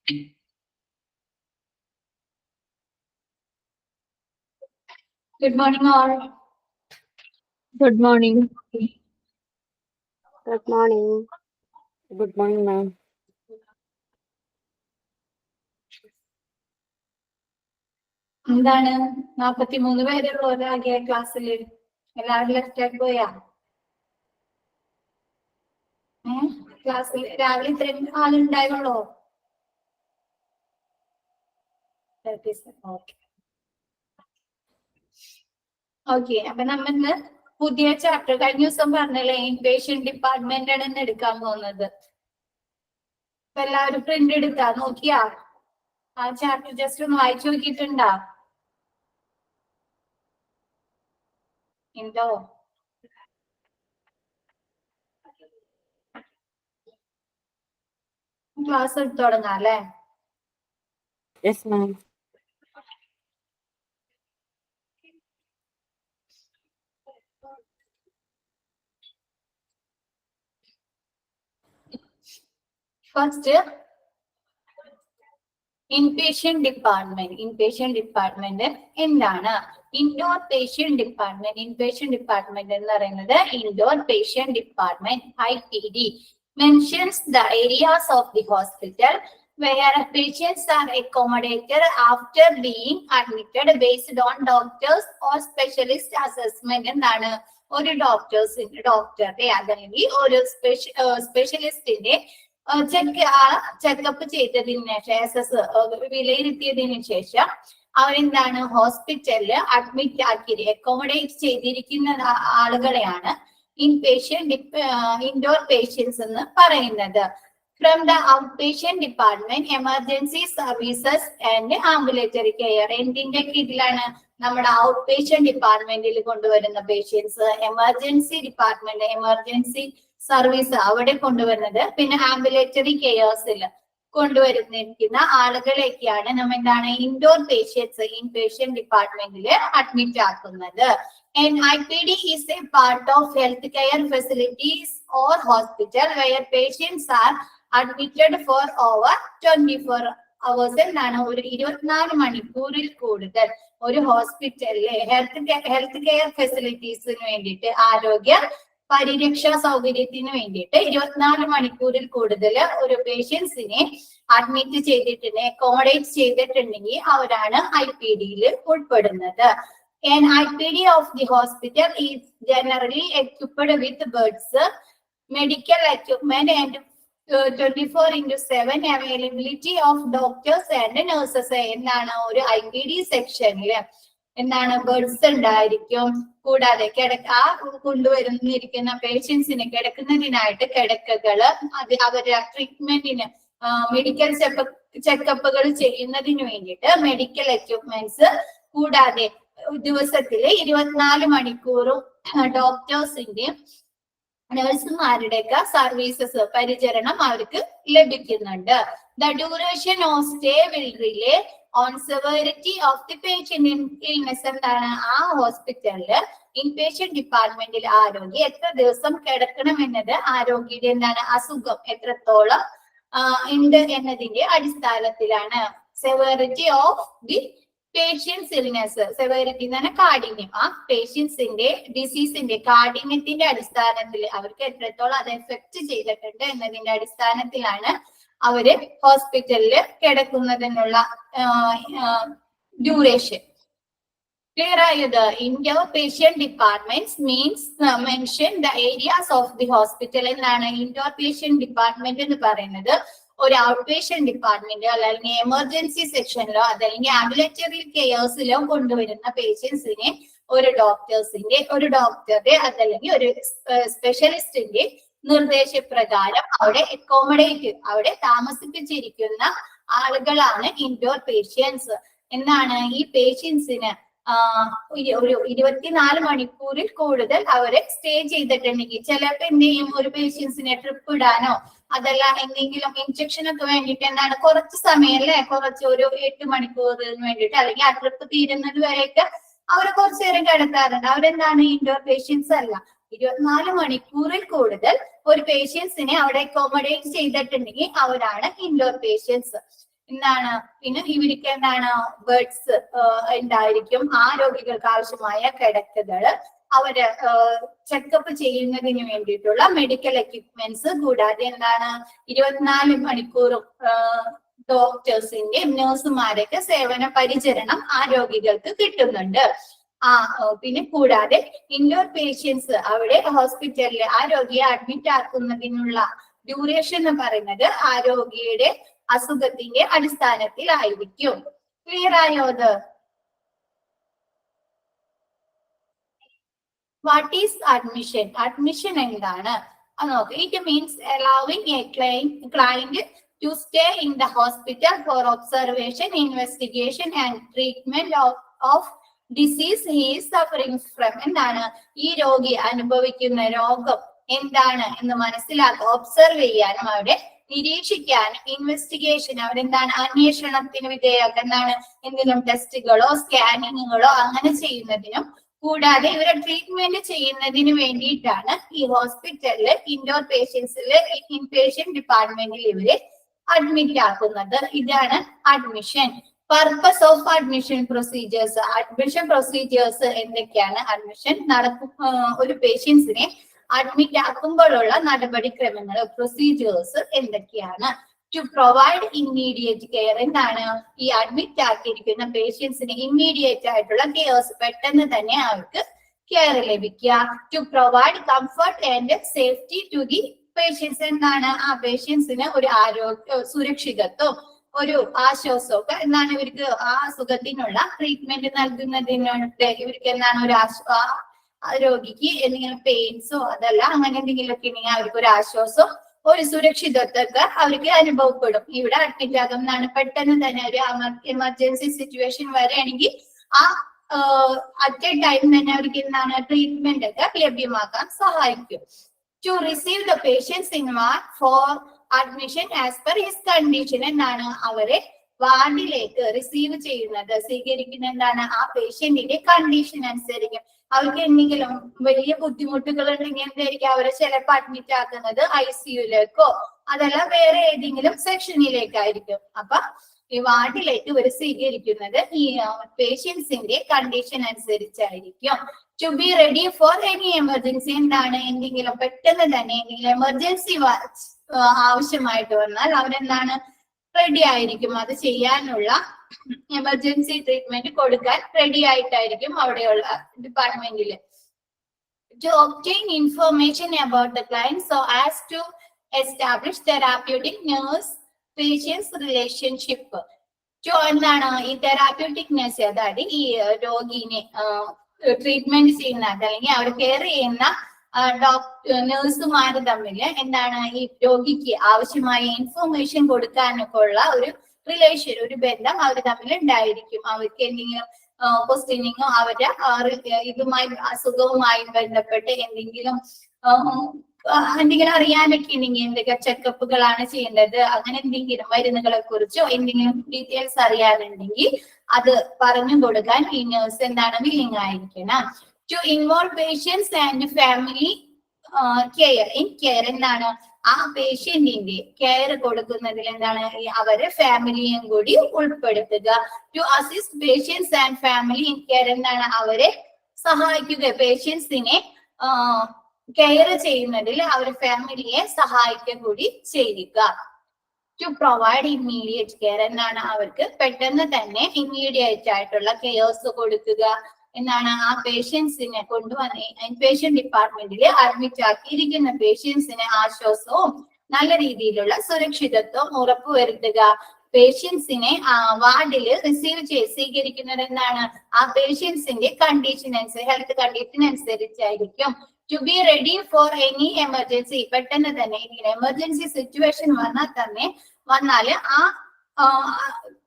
Good morning, all. Good morning. Good morning. Good morning, ma'am. എന്താണ് 43 പേരുള്ളവരാകിയ ക്ലാസ്സിൽ എല്ലാവരും ലെഫ്റ്റായിട്ട് പോയാ? ക്ലാസ്സിൽ രാവിലെ ഇത്രയും ആളുണ്ടായിരുന്നോ? ഓക്കെ, അപ്പൊ നമ്മന്ന് പുതിയ ചാപ്റ്റർ കഴിഞ്ഞ ദിവസം പറഞ്ഞല്ലേ ഇൻപേഷ്യന്റ് ഡിപ്പാർട്ട്മെന്റ് ആണ് ഇന്ന് എടുക്കാൻ പോകുന്നത്. അപ്പൊ എല്ലാവരും പ്രിന്റ് എടുത്താ നോക്കിയാ? ആ ചാപ്റ്റർ ജസ്റ്റ് ഒന്ന് വായിച്ചു നോക്കിയിട്ടുണ്ടാ? ഉണ്ടോ? ക്ലാസ് എടുത്തു തുടങ്ങാം അല്ലേ? Yes, ma'am. First, inpatient department. Inpatient department എന്താണ്? Indoor patient department. Inpatient department എന്ന് പറയുന്നത് Indoor Patient Department (IPD) mentions the areas of the hospital where patients are accommodated after being admitted based on doctors or specialist assessment. എന്താണ്? ഒരു ഡോക്ടറുടെ അല്ലെങ്കിൽ ഒരു സ്പെഷ്യലിസ്റ്റിന്റെ checkup ചെയ്തതിന് ശേഷം വിലയിരുത്തിയതിനു ശേഷം അവരെന്താണ് ഹോസ്പിറ്റലില് അഡ്മിറ്റ് ആക്കി അക്കോമഡേറ്റ് ചെയ്തിരിക്കുന്ന ആളുകളെയാണ് ഇൻഡോർ പേഷ്യൻസ് എന്ന് പറയുന്നത്. From the out patient department, emergency services and ambulatory care. എന്തിന്റെ കീഴിലാണ്? നമ്മുടെ ഔട്ട് പേഷ്യന്റ് ഡിപ്പാർട്ട്മെന്റിൽ കൊണ്ടുവരുന്ന patients, emergency department emergency service അവിടെ കൊണ്ടുവരുന്നത്, പിന്നെ ആംബുലേറ്ററി കെയേഴ്സിൽ കൊണ്ടുവരുന്നിരിക്കുന്ന ആളുകളെയൊക്കെയാണ് നമ്മൾ എന്താണ് ഇൻഡോർ പേഷ്യൻസ് ഇൻപേഷ്യന്റ് ഡിപ്പാർട്ട്മെന്റിൽ അഡ്മിറ്റ് ആക്കുന്നത്. And IPD is a part of healthcare facilities or hospital where patients are admitted for over 24 hours. എന്താണ്? ഒരു 24 മണിക്കൂറിൽ കൂടുതൽ ഒരു ഹോസ്പിറ്റലിലെ ഹെൽത്ത് കെയർ ഫെസിലിറ്റീസിന് വേണ്ടിയിട്ട്, ആരോഗ്യ പരിരക്ഷാ സൗകര്യത്തിന് വേണ്ടിയിട്ട് 24 മണിക്കൂറിൽ കൂടുതൽ ഒരു പേഷ്യൻസിനെ അഡ്മിറ്റ് ചെയ്തിട്ടുണ്ട്, അക്കോമഡേറ്റ് ചെയ്തിട്ടുണ്ടെങ്കിൽ അവരാണ് IPD-യിൽ ഉൾപ്പെടുന്നത്. An IPD of the hospital is generally equipped with beds, medical equipment and 24/7 availability of doctors and nurses. എന്താണ്? ഒരു IPD സെക്ഷനില് എന്താണ് ബെഡ്സ് ഉണ്ടായിരിക്കും, കൂടാതെ കൊണ്ടുവരുന്നിരിക്കുന്ന പേഷ്യൻസിന് കിടക്കുന്നതിനായിട്ട് കിടക്കകള്, അവരുടെ ട്രീറ്റ്മെന്റിന് മെഡിക്കൽ ചെക്കപ്പുകൾ ചെയ്യുന്നതിന് വേണ്ടിയിട്ട് മെഡിക്കൽ എക്യുപ്മെന്റ്സ്, കൂടാതെ ദിവസത്തില് 24 മണിക്കൂറും ഡോക്ടേഴ്സിന്റെയും നഴ്സുമാരുടെയൊക്കെ സർവീസസ് പരിചരണം അവർക്ക് ലഭിക്കുന്നുണ്ട്. The duration of stay will rely on severity of the patient illness. എന്താണ്? ആ ഹോസ്പിറ്റലില് ഇൻപേഷ്യന്റ് ഡിപ്പാർട്ട്മെന്റിൽ ആരോഗ്യം എത്ര ദിവസം കിടക്കണം എന്നത് ആരോഗ്യയുടെ എന്താണ് അസുഖം എത്രത്തോളം ഉണ്ട് എന്നതിന്റെ അടിസ്ഥാനത്തിലാണ്. സെവറിറ്റി ഓഫ് ദി പേഷ്യൻസ് ഇൽനെസ്, സെവറിറ്റി എന്ന് പറഞ്ഞാൽ കാഠിന്യം, ആ പേഷ്യൻസിന്റെ ഡിസീസിന്റെ കാഠിന്യത്തിന്റെ അടിസ്ഥാനത്തിൽ അവർക്ക് എത്രത്തോളം അത് എഫക്ട് ചെയ്തിട്ടുണ്ട് എന്നതിന്റെ അടിസ്ഥാനത്തിലാണ് അവര് ഹോസ്പിറ്റലിൽ കിടക്കുന്നതിനുള്ള ഡ്യൂറേഷൻ. ക്ലിയർ ആയത്? Indoor patient departments means mention the areas of the hospital. എന്നാണ് ഇൻഡോർ പേഷ്യന്റ് ഡിപ്പാർട്ട്മെന്റ് എന്ന് പറയുന്നത്? ഒരു ഔട്ട് പേഷ്യന്റ് ഡിപ്പാർട്ട്മെന്റോ അല്ലെങ്കിൽ എമർജൻസി സെക്ഷനിലോ അതല്ലെങ്കിൽ ആംബുലേറ്ററി കെയേഴ്സിലോ കൊണ്ടുവരുന്ന പേഷ്യൻസിനെ ഒരു ഡോക്ടറുടെ അതല്ലെങ്കിൽ ഒരു സ്പെഷ്യലിസ്റ്റിന്റെ നിർദ്ദേശപ്രകാരം അവിടെ താമസിപ്പിച്ചിരിക്കുന്ന ആളുകളാണ് ഇൻഡോർ പേഷ്യൻസ്. എന്നാണ്? ഈ പേഷ്യൻസിന് ഒരു 24 മണിക്കൂറിൽ കൂടുതൽ അവരെ സ്റ്റേ ചെയ്തിട്ടുണ്ടെങ്കിൽ ചിലപ്പോൾ എന്ത് ചെയ്യും, ഒരു പേഷ്യൻസിനെ ട്രിപ്പ് ഇടാനോ അതല്ല എന്തെങ്കിലും ഇൻജക്ഷൻ ഒക്കെ വേണ്ടിയിട്ട് എന്താണ് കുറച്ച് സമയം അല്ലെ, കുറച്ച് ഒരു 8 മണിക്കൂറിന് വേണ്ടിയിട്ട് അല്ലെങ്കിൽ ആ ട്രിപ്പ് തീരുന്നത് വരെയൊക്കെ അവരെ കുറച്ചു നേരം കിടത്താറുണ്ട്. അവരെന്താണ്? ഇൻഡോർ പേഷ്യൻസ് അല്ല. 24 മണിക്കൂറിൽ കൂടുതൽ ഒരു പേഷ്യൻസിനെ അവിടെ അക്കോമഡേറ്റ് ചെയ്തിട്ടുണ്ടെങ്കിൽ അവരാണ് ഇൻഡോർ പേഷ്യൻസ്. എന്താണ് പിന്നെ ഇവർക്ക് എന്താണ് ബെഡ്സ് ഉണ്ടായിരിക്കും, ആ രോഗികൾക്ക് ആവശ്യമായ കിടക്കകള്, അവര് ചെക്കപ്പ് ചെയ്യുന്നതിന് വേണ്ടിയിട്ടുള്ള മെഡിക്കൽ എക്യുപ്മെന്റ്സ്, കൂടാതെ എന്താണ് 24 മണിക്കൂറും ഡോക്ടേഴ്സിന്റെ നഴ്സുമാരൊക്കെ സേവന പരിചരണം ആ രോഗികൾക്ക് കിട്ടുന്നുണ്ട്. പിന്നെ കൂടാതെ ഇൻഡോർ പേഷ്യൻസ് അവിടെ ഹോസ്പിറ്റലിൽ ആ രോഗിയെ അഡ്മിറ്റ് ആക്കുന്നതിനുള്ള ഡ്യൂറേഷൻ എന്ന് പറയുന്നത് ആ രോഗിയുടെ അസുഖത്തിന്റെ അടിസ്ഥാനത്തിലായിരിക്കും. ക്ലിയർ ആയോ അത്? What is admission? അഡ്മിഷൻ എന്താണ് നോക്ക്. It means allowing a client to stay in the hospital for observation, investigation and treatment of disease he is suffering from. എന്താണ് ഈ രോഗി അനുഭവിക്കുന്ന രോഗം എന്താണ് എന്ന് മനസ്സിലാക്കുക, ഒബ്സർവ് ചെയ്യാനും അവിടെ നിരീക്ഷിക്കാനും, ഇൻവെസ്റ്റിഗേഷൻ അവരെന്താണ് അന്വേഷണത്തിന് വിധേയമാക്കുക, എന്താണ് എന്തെങ്കിലും ടെസ്റ്റുകളോ സ്കാനിങ്ങുകളോ അങ്ങനെ ചെയ്യുന്നതിനും, കൂടാതെ ഇവരെ ട്രീറ്റ്മെന്റ് ചെയ്യുന്നതിന് വേണ്ടിയിട്ടാണ് ഈ ഹോസ്പിറ്റലില് ഇൻഡോർ പേഷ്യൻസില് ഇൻപേഷ്യന്റ് ഡിപ്പാർട്ട്മെന്റിൽ ഇവര് അഡ്മിറ്റ് ആക്കുന്നത്. ഇതാണ് admission. Purpose of admission procedures. Admission procedures എന്തൊക്കെയാണ്? അഡ്മിഷൻ ഒരു പേഷ്യൻസിനെ അഡ്മിറ്റ് ആക്കുമ്പോഴുള്ള നടപടിക്രമങ്ങൾ, പ്രൊസീജിയേഴ്സ് എന്തൊക്കെയാണ്? To provide immediate care. എന്താണ് ഈ അഡ്മിറ്റ് ആക്കിയിരിക്കുന്ന പേഷ്യൻസിന് ഇമ്മീഡിയറ്റ് ആയിട്ടുള്ള കെയർസ്, പെട്ടെന്ന് തന്നെ അവർക്ക് കെയർ ലഭിക്കുക. To provide comfort and safety to the patients. എന്താണ് ആ പേഷ്യൻസിന് ഒരു സുരക്ഷിതത്വം, ഒരു ആശ്വാസമൊക്കെ എന്താണ് ഇവർക്ക് ആ അസുഖത്തിനുള്ള ട്രീറ്റ്മെന്റ് നൽകുന്നതിനോട് ഇവർക്ക് എന്താണ് ഒരു രോഗിക്ക് എന്തെങ്കിലും പെയിൻസോ അതല്ല അങ്ങനെ എന്തെങ്കിലുമൊക്കെ ഉണ്ടെങ്കിൽ അവർക്ക് ഒരു ആശ്വാസം, ഒരു സുരക്ഷിതത്വമൊക്കെ അവർക്ക് അനുഭവപ്പെടും. ഇവിടെ അഡ്മിറ്റ് ആകുന്നതാണ് പെട്ടെന്ന് തന്നെ ഒരു എമർജൻസി സിറ്റുവേഷൻ വരികയാണെങ്കിൽ ആ അറ്റ് എ ടൈം തന്നെ അവർക്ക് എന്താണ് ട്രീറ്റ്മെന്റ് ഒക്കെ ലഭ്യമാക്കാൻ സഹായിക്കും. To receive the patients in ward for admission as per his condition. എന്താണ് അവരെ വാർഡിലേക്ക് റിസീവ് ചെയ്യുന്നത്, സ്വീകരിക്കുന്ന എന്താണ് ആ പേഷ്യന്റിന്റെ കണ്ടീഷൻ അനുസരിക്കും. അവർക്ക് എന്തെങ്കിലും വലിയ ബുദ്ധിമുട്ടുകൾ ഉണ്ടെങ്കിൽ എന്തായിരിക്കും അവരെ ചിലപ്പോൾ അഡ്മിറ്റ് ആക്കുന്നത് ICUലേക്കോ അതല്ല വേറെ ഏതെങ്കിലും സെക്ഷനിലേക്കായിരിക്കും. അപ്പൊ ഈ വാർഡിലേക്ക് ഇവർ സ്വീകരിക്കുന്നത് ഈ പേഷ്യൻസിന്റെ കണ്ടീഷൻ അനുസരിച്ചായിരിക്കും. To be ready for any emergency. എന്താണ് എന്തെങ്കിലും പെട്ടെന്ന് തന്നെ എന്തെങ്കിലും എമർജൻസി ആവശ്യമായിട്ട് വന്നാൽ അവരെന്താണ് റെഡി ആയിരിക്കും, അത് ചെയ്യാനുള്ള എമർജൻസി ട്രീറ്റ്മെന്റ് കൊടുക്കാൻ റെഡി ആയിട്ടായിരിക്കും അവിടെയുള്ള ഡിപ്പാർട്ട്മെന്റില്. To obtain information about the client so as to establish therapeutic nurse patients relationship. എന്താണ് ഈ തെറാപ്യൂട്ടിക് നഴ്സ്, അതായത് ഈ രോഗിനെ ട്രീറ്റ്മെന്റ് ചെയ്യുന്ന അല്ലെങ്കിൽ അവർ കെയർ ചെയ്യുന്ന നഴ്സുമാര് തമ്മിൽ എന്താണ് ഈ രോഗിക്ക് ആവശ്യമായ ഇൻഫർമേഷൻ കൊടുക്കാനൊക്കെ ഉള്ള ഒരു റിലേഷൻ, ഒരു ബന്ധം അവർ തമ്മിൽ ഉണ്ടായിരിക്കും. അവർക്ക് എന്തെങ്കിലും ക്വസ്റ്റ്യനിങ്ങോ അവരുടെ ഇതുമായി അസുഖവുമായി ബന്ധപ്പെട്ട് എന്തെങ്കിലും അറിയാനൊക്കെ ഉണ്ടെങ്കിൽ എന്തൊക്കെ ചെക്കപ്പുകളാണ് ചെയ്യേണ്ടത്, അങ്ങനെ എന്തെങ്കിലും മരുന്നുകളെ കുറിച്ചോ എന്തെങ്കിലും ഡീറ്റെയിൽസ് അറിയാനുണ്ടെങ്കിൽ അത് പറഞ്ഞു കൊടുക്കാൻ ഈ നഴ്സ് എന്താണ് വില്ലിങ് ആയിരിക്കണം. To involve patients and family care in care. എന്താണ് ആ പേഷ്യന്റിന്റെ കെയർ കൊടുക്കുന്നതിൽ എന്താണ് അവരെ ഫാമിലിയും കൂടി ഉൾപ്പെടുത്തുക. To assist patients and family in care. എന്താണ് അവരെ സഹായിക്കുക, പേഷ്യൻസിനെ കെയർ ചെയ്യുന്നതിൽ അവരെ ഫാമിലിയെ സഹായിക്കുക കൂടി ചെയ്യുക. To provide immediate care. എന്താണ് അവർക്ക് പെട്ടെന്ന് തന്നെ ഇമ്മീഡിയറ്റ് ആയിട്ടുള്ള കെയർസ് കൊടുക്കുക. എന്താണ് ആ പേഷ്യൻസിനെ കൊണ്ടുവന്ന് ഇൻപേഷ്യന്റ് ഡിപ്പാർട്ട്മെന്റിൽ അഡ്മിറ്റ് ആക്കിയിരിക്കുന്ന പേഷ്യൻസിന് ആശ്വാസവും നല്ല രീതിയിലുള്ള സുരക്ഷിതത്വം ഉറപ്പുവരുത്തുക. പേഷ്യൻസിനെ വാർഡിൽ സ്വീകരിക്കുന്നത് എന്താണ് ആ പേഷ്യൻസിന്റെ കണ്ടീഷൻ അനുസരിച്ച്, ഹെൽത്ത് കണ്ടീഷൻ അനുസരിച്ചായിരിക്കും. To be ready for any emergency. പെട്ടെന്ന് തന്നെ എമർജൻസി സിറ്റുവേഷൻ വന്നാല്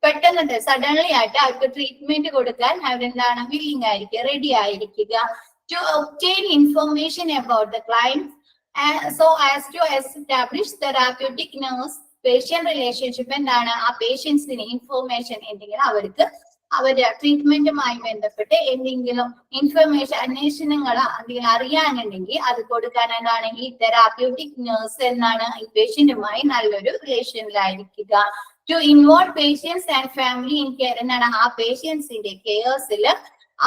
പെട്ടെന്ന് സഡൻലി ആയിട്ട് അവർക്ക് ട്രീറ്റ്മെന്റ് കൊടുക്കാൻ അവരെന്താണ് വില്ലിങ് ആയിരിക്കുക, റെഡി ആയിരിക്കുക. To obtain information about the client so as to establish therapeutic nurse patient relationship. എന്താണ് ആ പേഷ്യൻസിന് ഇൻഫർമേഷൻ എന്തെങ്കിലും അവർക്ക് അവര് ട്രീറ്റ്മെന്റുമായി ബന്ധപ്പെട്ട് എന്തെങ്കിലും ഇൻഫർമേഷൻ അന്വേഷണങ്ങൾ എന്തെങ്കിലും അറിയാനുണ്ടെങ്കിൽ അത് കൊടുക്കാൻ എന്താണ് ഈ തെറാപ്യൂട്ടിക് നഴ്സ് എന്നാണ് ഈ പേഷ്യന്റുമായി നല്ലൊരു റിലേഷനിലായിരിക്കുക. To involve patients and family in care എന്നാണ് ആ പേഷ്യൻസിന്റെ കെയേഴ്സിൽ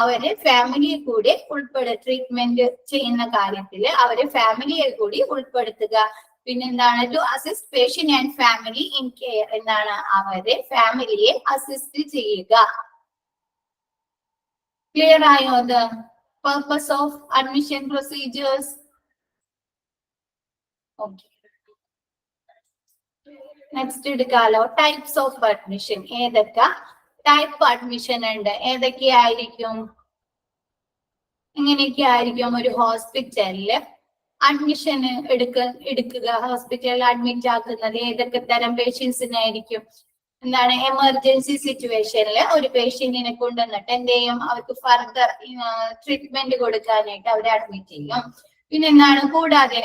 അവര് ഫാമിലിയെ കൂടി ട്രീറ്റ്മെന്റ് ചെയ്യുന്ന കാര്യത്തില് അവര് ഫാമിലിയെ കൂടി ഉൾപ്പെടുത്തുക. പിന്നെന്താണ് to assist patient and family in care എന്നാണ് അവര് ഫാമിലിയെ അസിസ്റ്റ് ചെയ്യുക. ക്ലിയർ ആയോ? The purpose of admission procedures. Okay, next എടുക്കാലോ. Types of admission. ഏതൊക്കെ ടൈപ്പ് അഡ്മിഷൻ ഉണ്ട്? ഏതൊക്കെയായിരിക്കും? എങ്ങനെയൊക്കെ ആയിരിക്കും ഒരു ഹോസ്പിറ്റലില് അഡ്മിഷൻ എടുക്കുക? ഹോസ്പിറ്റലിൽ അഡ്മിറ്റ് ആക്കുന്നത് ഏതൊക്കെ തരം പേഷ്യൻസിനായിരിക്കും? എന്താണ് എമർജൻസി സിറ്റുവേഷനിൽ ഒരു പേഷ്യന്റിനെ കൊണ്ടുവന്നിട്ട് എന്ത് ചെയ്യും? അവർക്ക് ഫർദർ ട്രീറ്റ്മെന്റ് കൊടുക്കാനായിട്ട് അവരെ അഡ്മിറ്റ് ചെയ്യും. പിന്നെ എന്താണ് കൂടാതെ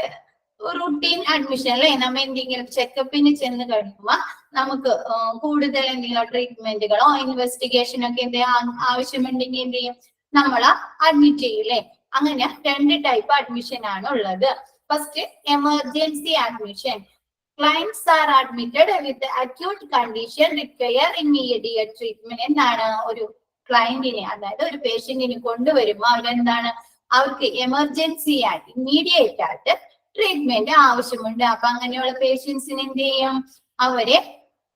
റുട്ടീൻ അഡ്മിഷൻ അല്ലെ, നമ്മ എന്തെങ്കിലും ചെക്കപ്പിന് ചെന്ന് കഴിയുമ്പോ നമുക്ക് കൂടുതൽ എന്തെങ്കിലും ട്രീറ്റ്മെന്റുകളോ ഇൻവെസ്റ്റിഗേഷനോ ഒക്കെ എന്തെങ്കിലും ആവശ്യമുണ്ടെങ്കിൽ എന്ത് ചെയ്യും? നമ്മള് അഡ്മിറ്റ് ചെയ്യൂലേ. അങ്ങനെ 2 ടൈപ്പ് അഡ്മിഷൻ ആണ് ഉള്ളത്. First emergency admission. Clients are admitted with acute condition require immediate treatment. എന്താണ് ഒരു ക്ലയന്റിനെ അതായത് ഒരു പേഷ്യന്റിനെ കൊണ്ടുവരുമ്പോ അവരെന്താണ് അവർക്ക് എമർജൻസി ആയിട്ട് ഇമ്മീഡിയറ്റ് ആയിട്ട് ട്രീറ്റ്മെന്റ് ആവശ്യമുണ്ട്. അപ്പൊ അങ്ങനെയുള്ള പേഷ്യൻസിന് എന്ത് ചെയ്യും? അവരെ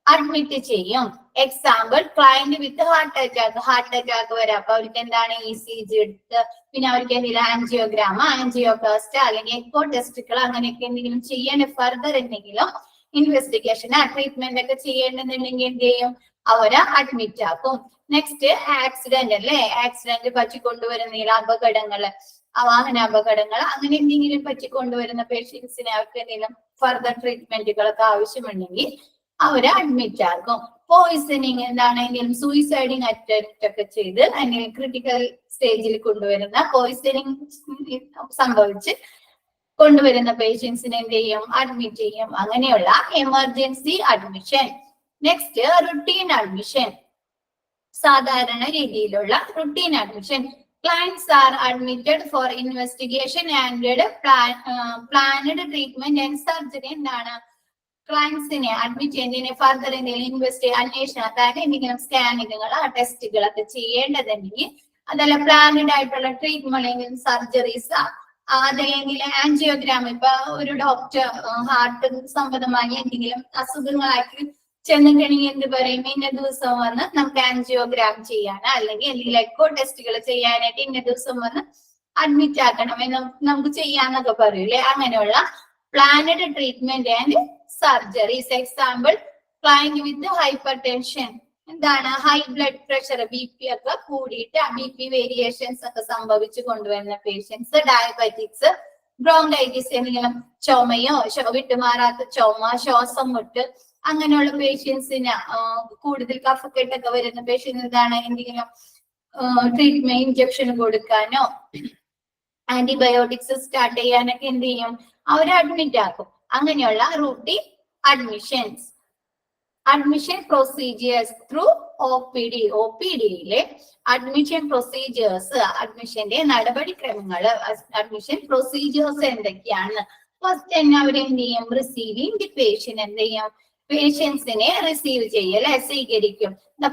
അഡ്മിറ്റ് ചെയ്യും. എക്സാമ്പിൾ ക്ലയന്റ് വിത്ത് ഹാർട്ട് അറ്റാക്ക് വരാം. അപ്പൊ അവർക്ക് എന്താണ് ECG എടുത്ത് പിന്നെ അവർക്ക് എന്തെങ്കിലും ആൻജിയോഗ്രാം ആൻജിയോപ്ലാസ്റ്റ് അല്ലെങ്കിൽ എക്കോ ടെസ്റ്റുകൾ അങ്ങനെയൊക്കെ എന്തെങ്കിലും ചെയ്യാൻ ഫർദർ എന്തെങ്കിലും ഇൻവെസ്റ്റിഗേഷൻ ട്രീറ്റ്മെന്റ് ഒക്കെ ചെയ്യേണ്ടതുണ്ടെങ്കിൽ എന്ത് ചെയ്യും? അവരെ അഡ്മിറ്റ് ആക്കും. നെക്സ്റ്റ് ആക്സിഡന്റ് അല്ലേ, ആക്സിഡന്റ് പറ്റിക്കൊണ്ടുവരുന്ന അപകടങ്ങള് വാഹന അപകടങ്ങൾ അങ്ങനെ എന്തെങ്കിലും പറ്റിക്കൊണ്ടുവരുന്ന പേഷ്യൻസിനെ അവർക്ക് എന്തെങ്കിലും ഫർദർ ട്രീറ്റ്മെന്റുകളൊക്കെ ആവശ്യമുണ്ടെങ്കിൽ അവരെ അഡ്മിറ്റ് ആക്കും. പോയിസണിങ് എന്താണ് എന്തെങ്കിലും സൂയിസൈഡിങ് അറ്റംപ്റ്റ് ഒക്കെ ചെയ്ത് അല്ലെങ്കിൽ ക്രിട്ടിക്കൽ സ്റ്റേജിൽ കൊണ്ടുവരുന്ന പോയിസണിങ് സംഭവിച്ച് കൊണ്ടുവരുന്ന പേഷ്യൻസിനെ എന്ത് ചെയ്യും? അഡ്മിറ്റ് ചെയ്യും. അങ്ങനെയുള്ള emergency admission. Next routine admission. സാധാരണ രീതിയിലുള്ള routine admission. Clients are admitted for investigation and planned treatment and surgery. എന്താണ് ക്ലയൻസിനെ അഡ്മിറ്റ് ചെയ്യുന്നതിന് ഫർദർ എന്തെങ്കിലും അന്വേഷണം അതായത് എന്തെങ്കിലും സ്കാനിങ്ങുകൾ ടെസ്റ്റുകളൊക്കെ ചെയ്യേണ്ടതുണ്ടെങ്കിൽ അതല്ല പ്ലാനഡ് ആയിട്ടുള്ള ട്രീറ്റ്മെന്റ് സർജറീസ് അതല്ലെങ്കിൽ ആൻജിയോഗ്രാം. ഇപ്പൊ ഒരു ഡോക്ടർ ഹാർട്ട് സംബന്ധമായി എന്തെങ്കിലും അസുഖങ്ങളാക്കി ചെന്നിട്ടുണ്ടെങ്കിൽ എന്ത് പറയും? ഇന്ന ദിവസം വന്ന് നമുക്ക് ആൻജിയോഗ്രാം ചെയ്യാനോ അല്ലെങ്കിൽ എന്തെങ്കിലും എക്കോ ടെസ്റ്റുകൾ ചെയ്യാനായിട്ട് ഇന്ന ദിവസം വന്ന് അഡ്മിറ്റ് ആക്കണം നമുക്ക് ചെയ്യാന്നൊക്കെ പറയൂലേ. അങ്ങനെയുള്ള planned treatment and surgeries. Example client with hyper tension. എന്താണ് ഹൈ ബ്ലഡ് പ്രഷർ BP ഒക്കെ കൂടിയിട്ട് BP വേരിയേഷൻസ് ഒക്കെ സംഭവിച്ചു കൊണ്ടുവരുന്ന പേഷ്യൻസ്. ഡയബറ്റിക്സ്, ബ്രോങ്കൈറ്റിസ് എന്തെങ്കിലും ചുമയോ വിട്ടുമാറാത്ത ചുമ, ശ്വാസം മുട്ട് അങ്ങനെയുള്ള പേഷ്യൻസിന് കൂടുതൽ കഫക്കെട്ടൊക്കെ വരുന്ന പേഷ്യൻസ് എന്താണ് എന്തെങ്കിലും ട്രീറ്റ്മെന്റ് ഇഞ്ചക്ഷൻ കൊടുക്കാനോ ആന്റിബയോട്ടിക്സ് സ്റ്റാർട്ട് ചെയ്യാനൊക്കെ എന്ത് ചെയ്യും? അവരെ അഡ്മിറ്റ് ആക്കും. അങ്ങനെയുള്ള routine admissions. Admission procedures through OPD. OPDയിലെ അഡ്മിഷൻ പ്രൊസീജിയേഴ്സ് അഡ്മിഷന്റെ നടപടിക്രമങ്ങള് അഡ്മിഷൻ പ്രൊസീജിയേഴ്സ് എന്തൊക്കെയാണ്? ഫസ്റ്റ് തന്നെ അവരെന്ത് ചെയ്യും? Receiving the patient. എന്ത് ചെയ്യും? പേഷ്യൻസിനെ റിസീവ് ചെയ്യല് സ്വീകരിക്കും. The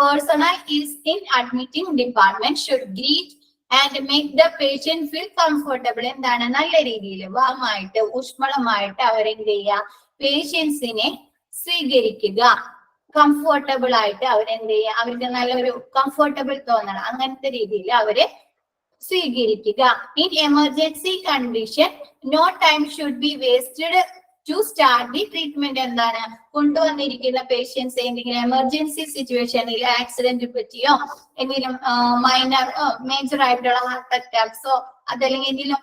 personnel is in admitting department should greet and make the patient feel comfortable. എന്താണ് നല്ല രീതിയിൽ വാമായിട്ട് ഊഷ്മളമായിട്ട് അവരെന്ത് ചെയ്യുക? പേഷ്യൻസിനെ സ്വീകരിക്കുക. കംഫർട്ടബിൾ ആയിട്ട് അവരെന്ത് ചെയ്യുക? അവർക്ക് നല്ലൊരു കംഫർട്ടബിൾ തോന്നണം. അങ്ങനത്തെ രീതിയിൽ അവരെ സ്വീകരിക്കുക. In emergency condition no time should be wasted to start the treatment. എന്താണ് കൊണ്ടുവന്നിരിക്കുന്ന പേഷ്യൻസ് എന്തെങ്കിലും എമർജൻസി സിറ്റുവേഷനിൽ ആക്സിഡന്റ് പറ്റിയോ എന്തെങ്കിലും മേജർ ആയിട്ടുള്ള ഹാർട്ട് അറ്റാക്സോ അതല്ലെങ്കിൽ എന്തെങ്കിലും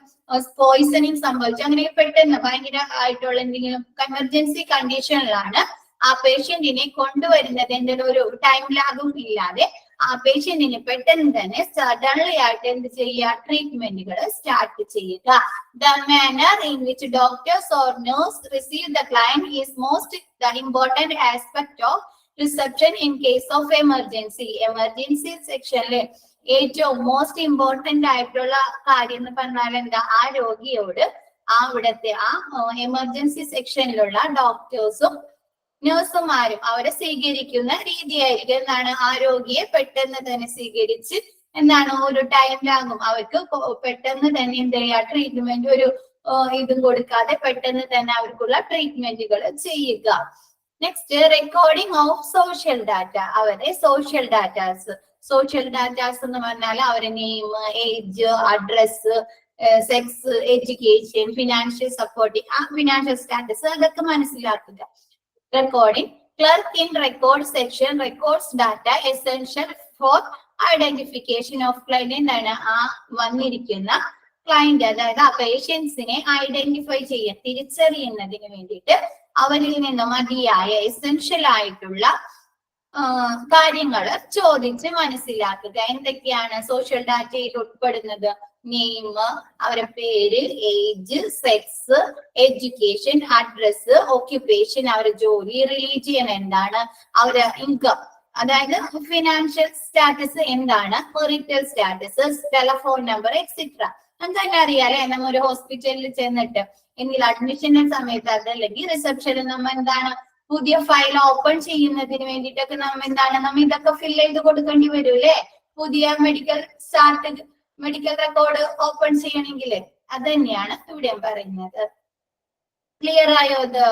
പോയിസണിങ് സംഭവിച്ചു അങ്ങനെ പെട്ടെന്ന് ഭയങ്കര ആയിട്ടുള്ള എന്തെങ്കിലും എമർജൻസി കണ്ടീഷനിലാണ് ആ പേഷ്യന്റിനെ കൊണ്ടുവരുന്നത്. എന്തെങ്കിലും ഒരു ടൈം ലാഗും ഇല്ലാതെ ആ പേഷ്യന്റിന് പെട്ടെന്ന് തന്നെ സഡൻലി ആയിട്ട് എന്ത് ചെയ്യുക? ട്രീറ്റ്മെന്റുകൾ സ്റ്റാർട്ട് ചെയ്യുക. The manner in which doctors or nurse receive the client is most the important aspect of reception in case of emergency. Emergency സെക്ഷനില് ഏറ്റവും മോസ്റ്റ് ഇമ്പോർട്ടന്റ് ആയിട്ടുള്ള കാര്യം എന്ന് പറഞ്ഞാൽ എന്താ, ആ രോഗിയോട് അവിടുത്തെ ആ എമർജൻസി സെക്ഷനിലുള്ള ഡോക്ടേഴ്സും നഴ്സുമാരും അവരെ സ്വീകരിക്കുന്ന രീതിയായിരിക്കും. എന്താണ്, ആ രോഗിയെ പെട്ടെന്ന് തന്നെ സ്വീകരിച്ച് എന്താണ് ഒരു ടൈമിലാകും അവർക്ക് പെട്ടെന്ന് തന്നെ എന്ത് ചെയ്യുക, ട്രീറ്റ്മെന്റ് ഒരു ഇതും കൊടുക്കാതെ പെട്ടെന്ന് തന്നെ അവർക്കുള്ള ട്രീറ്റ്മെന്റുകൾ ചെയ്യുക. Next, recording of social data. അവരെ സോഷ്യൽ ഡാറ്റാസ് എന്ന് പറഞ്ഞാൽ അവരെ name, age, address, sex, education, financial supporting, ആ ഫിനാൻഷ്യൽ സ്റ്റാറ്റസ് അതൊക്കെ മനസ്സിലാക്കുക. Recording. Clerk in record section records data essential for identification of client. എന്താണ്, ആ വന്നിരിക്കുന്ന ക്ലയന്റ് അതായത് ആ പേഷ്യൻസിനെ ഐഡന്റിഫൈ ചെയ്യാൻ തിരിച്ചറിയുന്നതിന് വേണ്ടിയിട്ട് അവരിൽ നിന്ന് മതിയായ എസെൻഷ്യൽ ആയിട്ടുള്ള കാര്യങ്ങൾ ചോദിച്ച് മനസ്സിലാക്കുക. എന്തൊക്കെയാണ് സോഷ്യൽ ഡാറ്റയിൽ ഉൾപ്പെടുന്നത്? നെയിം, അവരുടെ പേര്, age, sex, education, address, occupation, അവരുടെ ജോലി, റിലീജിയൻ എന്താണ്, അവരുടെ ഇൻകം അതായത് ഫിനാൻഷ്യൽ സ്റ്റാറ്റസ് എന്താണ്, marital status, telephone number etcetera. നമുക്കെല്ലാം അറിയാലേ, നമ്മ ഒരു ഹോസ്പിറ്റലിൽ ചെന്നിട്ട് എന്തെങ്കിലും അഡ്മിഷന്റെ സമയത്ത് അതല്ലെങ്കിൽ റിസപ്ഷനിൽ നമ്മ എന്താണ് പുതിയ ഫയൽ ഓപ്പൺ ചെയ്യുന്നതിന് വേണ്ടിയിട്ടൊക്കെ നമ്മ ഇതൊക്കെ ഫിൽ ചെയ്ത് കൊടുക്കേണ്ടി വരൂല്ലേ. പുതിയ മെഡിക്കൽ റെക്കോർഡ് ഓപ്പൺ ചെയ്യണമെങ്കിൽ അത് തന്നെയാണ് ഇവിടെ പറയുന്നത്. ക്ലിയർ ആയോ? ഇത്